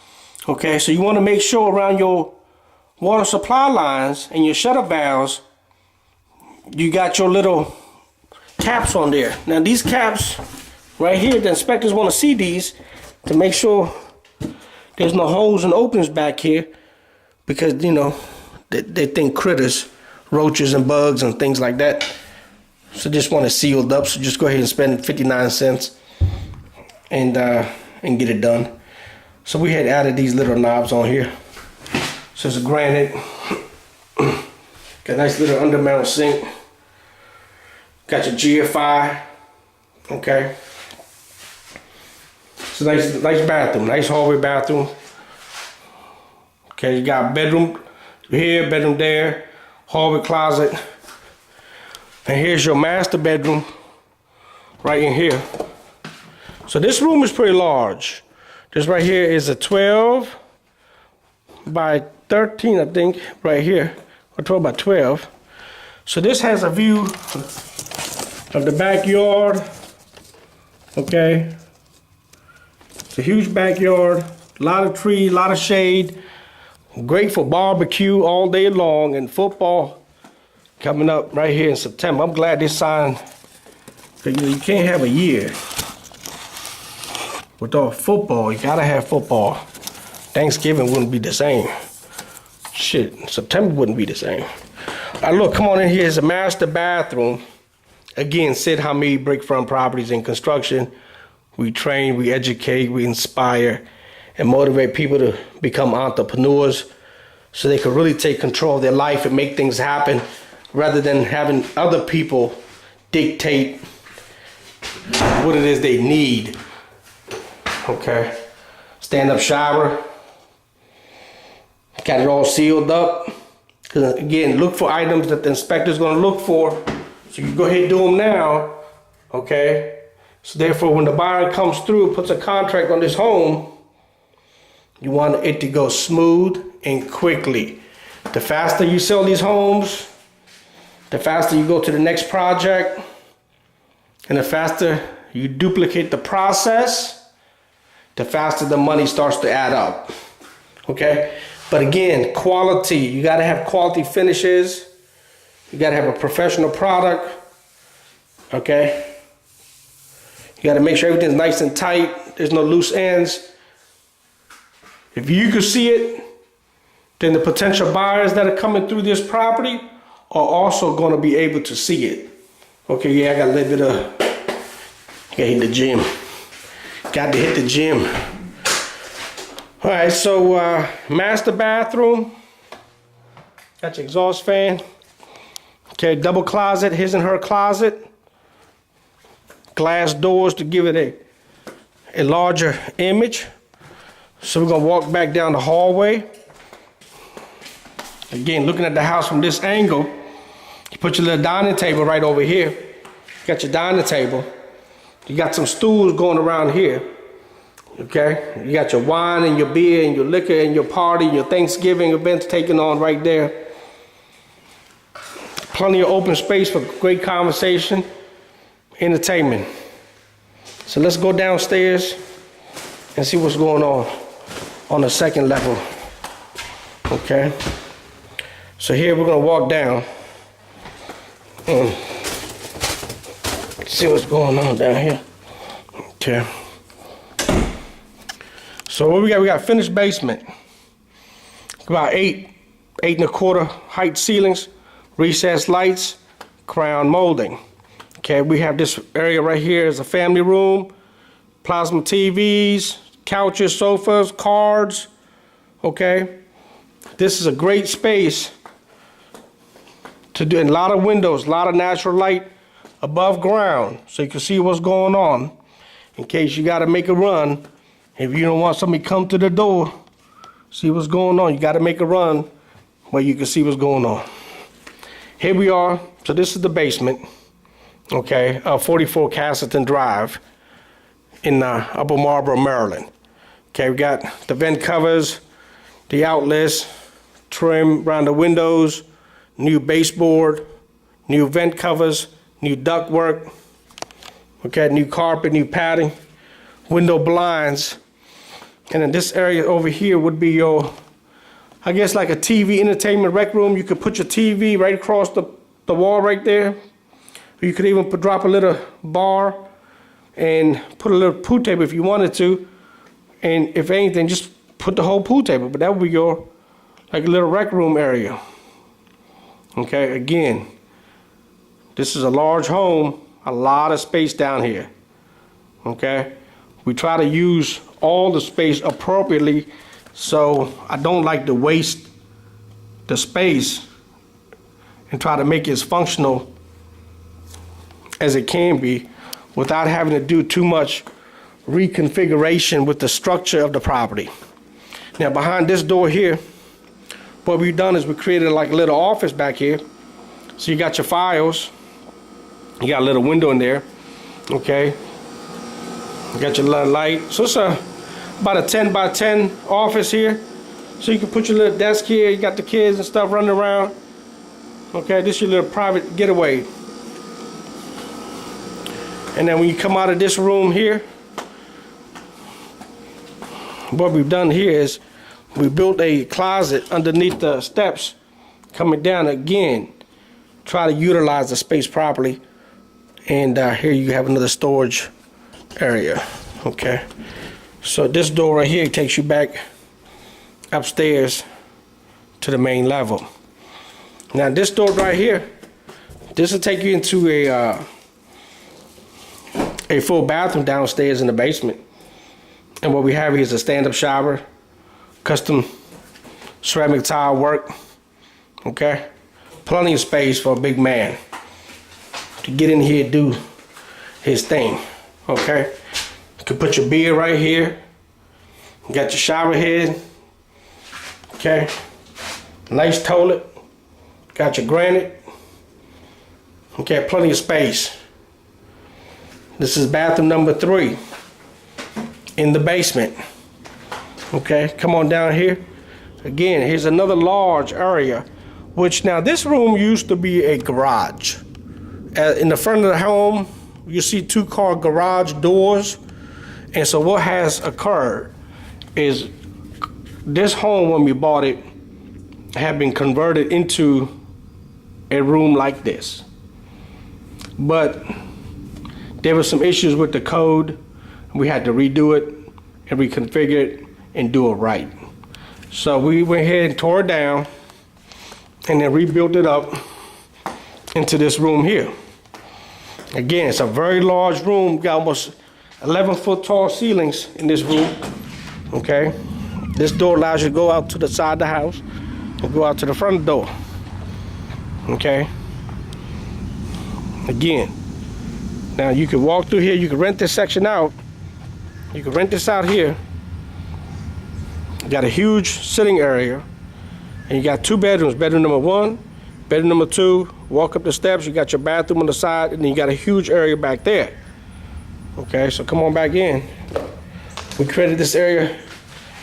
okay, so you want to make sure around your water supply lines and your shutter valves, you got your little caps on there. Now these caps right here, the inspectors want to see these to make sure there's no holes and openings back here, because you know they think critters, roaches and bugs and things like that. So just want it sealed up. So just go ahead and spend 59 cents and get it done. So we had added these little knobs on here. So it's a granite. Got a nice little undermount sink. Got your GFI. Okay. It's a nice bathroom, nice hallway bathroom. Okay, you got bedroom here, bedroom there, hallway closet. And here's your master bedroom right in here. So this room is pretty large. This right here is a 12 by 13, I think, right here, or 12 by 12. So this has a view of the backyard. Okay. It's a huge backyard, a lot of trees, a lot of shade. Great for barbecue all day long, and football coming up right here in September. I'm glad this sign, you can't have a year without football. You gotta have football. Thanksgiving wouldn't be the same. Shit, September wouldn't be the same. All right, look, come on in here. Here's a master bathroom. Again, Sid Hamid Brickfront Properties in construction. We train, we educate, we inspire, and motivate people to become entrepreneurs so they can really take control of their life and make things happen rather than having other people dictate what it is they need. Okay. Stand-up shower. Got it all sealed up. Again, look for items that the inspector's going to look for. So you go ahead and do them now. Okay. So therefore, when the buyer comes through, puts a contract on this home, you want it to go smooth and quickly. The faster you sell these homes, the faster you go to the next project, and the faster you duplicate the process, the faster the money starts to add up. Okay? But again, quality. You got to have quality finishes. You got to have a professional product. Okay? You got to make sure everything's nice and tight. There's no loose ends. If you can see it, then the potential buyers that are coming through this property are also going to be able to see it. Okay, yeah, I got a little bit of, I got to hit the gym. Got to hit the gym. All right, so master bathroom. Got your exhaust fan. Okay, double closet, his and her closet. Glass doors to give it a larger image. So we're gonna walk back down the hallway. Again, looking at the house from this angle, you put your little dining table right over here. You got your dining table. You got some stools going around here. Okay? You got your wine and your beer and your liquor and your party, your Thanksgiving events taken on right there. Plenty of open space for great conversation, entertainment. So let's go downstairs and see what's going on the second level. Okay. So here we're gonna walk down and see what's going on down here. Okay. So what we got? We got finished basement. About 8.25 height ceilings, recessed lights, crown molding. Okay, we have this area right here is a family room, plasma TVs, couches, sofas, cards. Okay, this is a great space to do, and a lot of windows, a lot of natural light above ground, so you can see what's going on in case you got to make a run. If you don't want somebody to come to the door, see what's going on, you got to make a run where you can see what's going on. Here we are. So this is the basement. Okay, 44 Castleton Drive in Upper Marlboro, Maryland. Okay, we got the vent covers, the outlets, trim around the windows, new baseboard, new vent covers, new duct work. Okay, new carpet, new padding, window blinds. And then this area over here would be your, I guess, like a TV entertainment rec room. You could put your TV right across the wall right there. You could even drop a little bar and put a little pool table if you wanted to. And if anything, just put the whole pool table. But that would be your, like a little rec room area. Okay, again, this is a large home, a lot of space down here. Okay, we try to use all the space appropriately, so I don't like to waste the space and try to make it as functional as it can be without having to do too much reconfiguration with the structure of the property. Now behind this door here, what we've done is we created like a little office back here. So you got your files, you got a little window in there, okay? You got your little light. So it's about a 10 by 10 office here. So you can put your little desk here, you got the kids and stuff running around. Okay, this is your little private getaway. And then when you come out of this room here, what we've done here is we built a closet underneath the steps coming down again. Try to utilize the space properly. And here you have another storage area. Okay, so this door right here takes you back upstairs to the main level. Now this door right here, this will take you into a full bathroom downstairs in the basement. And what we have here is a stand-up shower, custom ceramic tile work. Okay, plenty of space for a big man to get in here and do his thing. Okay, you can put your beer right here. You got your shower head. Okay, nice toilet. Got your granite. Okay, plenty of space. This is bathroom number 3 in the basement. Okay, come on down here. Again, here's another large area, which now this room used to be a garage. In the front of the home, you see 2-car garage doors. And so what has occurred is this home, when we bought it, had been converted into a room like this. But there were some issues with the code. We had to redo it and reconfigure it and do it right. So we went ahead and tore it down and then rebuilt it up into this room here. Again, it's a very large room. Got almost 11-foot tall ceilings in this room. Okay, this door allows you to go out to the side of the house and go out to the front door. Okay, again, now you can walk through here. You can rent this section out. You can rent this out here. You got a huge sitting area, and you got 2 bedrooms. Bedroom number 1, bedroom number 2. Walk up the steps. You got your bathroom on the side, and then you got a huge area back there. Okay, so come on back in. We created this area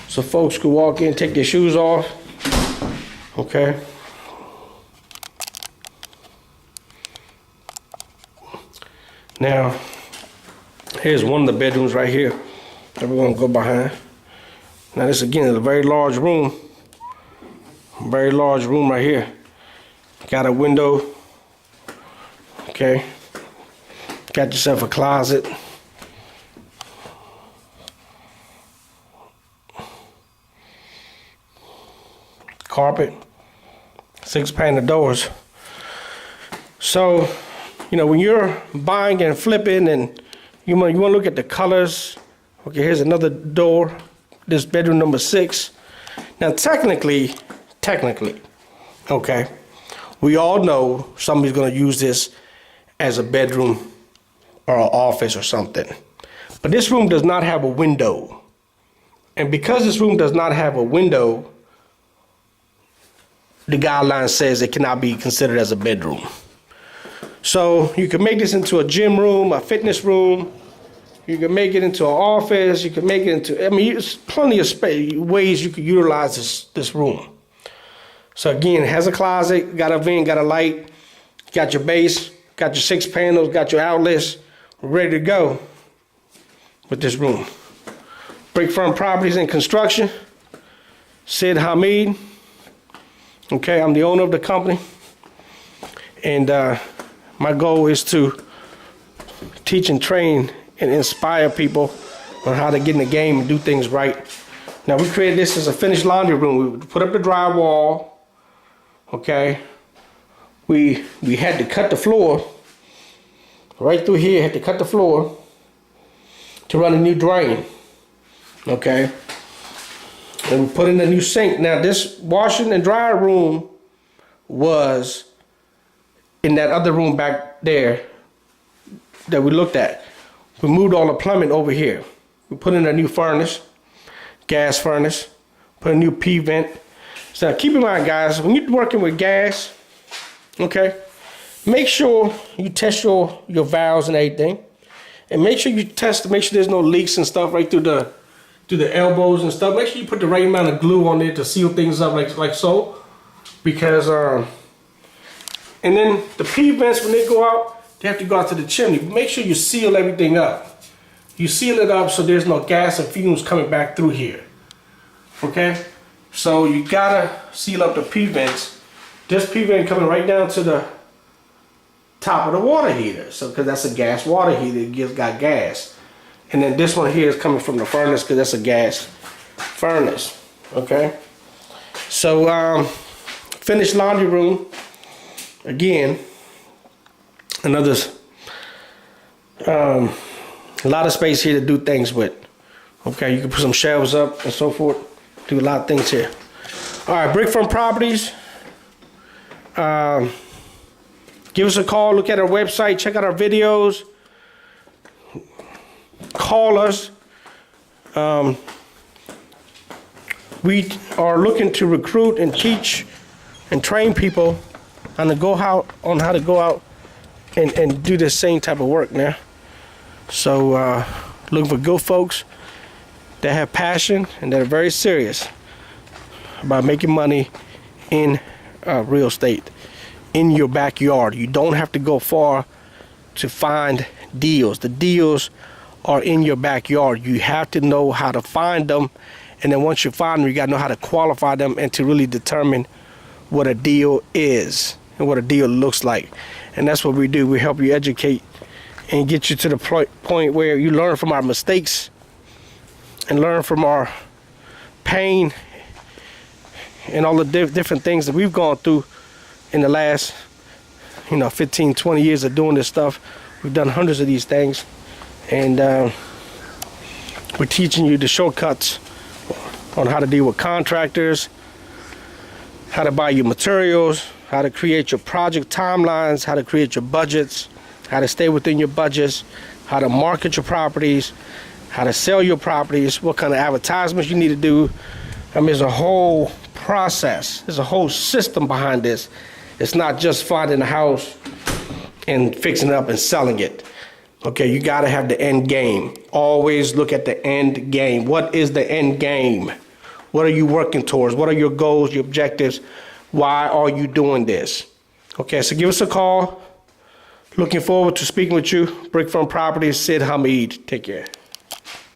so folks could walk in, take their shoes off. Okay. Now, here's one of the bedrooms right here that we're gonna go behind. Now this again is a very large room. Very large room right here. Got a window. Okay. Got yourself a closet. Carpet. 6-pane doors. So, you know, when you're buying and flipping and you want to look at the colors. Okay, here's another door. This bedroom number 6. Now technically, okay, we all know somebody's going to use this as a bedroom or an office or something. But this room does not have a window. And because this room does not have a window, the guideline says it cannot be considered as a bedroom. So you can make this into a gym room, a fitness room. You can make it into an office. You can make it into, I mean, there's plenty of space, ways you can utilize this room. So again, it has a closet, got a vent, got a light, got your base, got your 6 panels, got your outlets, ready to go with this room. Brickfront Properties and Construction, Sid Hamid. Okay, I'm the owner of the company. And my goal is to teach and train and inspire people on how to get in the game and do things right. Now we created this as a finished laundry room. We put up the drywall. Okay, we had to cut the floor right through here. Had to cut the floor to run a new drain. Okay, and we put in a new sink. Now this washing and dryer room was in that other room back there that we looked at. We moved all the plumbing over here. We put in a new furnace, gas furnace, put a new P vent. So keep in mind, guys, when you're working with gas, okay, make sure you test your valves and everything. And make sure you test to make sure there's no leaks and stuff right through the elbows and stuff. Make sure you put the right amount of glue on there to seal things up like so. Because And then the P vents, when they go out, they have to go out to the chimney. Make sure you seal everything up. You seal it up so there's no gas and fumes coming back through here. Okay? So you gotta seal up the P vents. This P vent coming right down to the top of the water heater. So, because that's a gas water heater, it got gas. And then this one here is coming from the furnace because that's a gas furnace. Okay? So, finished laundry room. Again, another a lot of space here to do things with. Okay, you can put some shelves up and so forth. Do a lot of things here. All right, Brickfront Properties. Give us a call. Look at our website. Check out our videos. Call us. We are looking to recruit and teach and train people on how to go out and do the same type of work now. So looking for good folks that have passion and that are very serious about making money in real estate in your backyard. You don't have to go far to find deals. The deals are in your backyard. You have to know how to find them, and then once you find them, you got to know how to qualify them and to really determine what a deal is and what a deal looks like. And that's what we do. We help you educate and get you to the point where you learn from our mistakes and learn from our pain and all the different things that we've gone through in the last 15, 20 years of doing this stuff. We've done hundreds of these things, and we're teaching you the shortcuts on how to deal with contractors, how to buy your materials, how to create your project timelines, how to create your budgets, how to stay within your budgets, how to market your properties, how to sell your properties, what kind of advertisements you need to do. I mean, there's a whole process. There's a whole system behind this. It's not just finding a house and fixing it up and selling it. Okay, you got to have the end game. Always look at the end game. What is the end game? What are you working towards? What are your goals, your objectives? Why are you doing this? Okay, so give us a call. Looking forward to speaking with you. Brickfront Properties, Sid Hamid. Take care.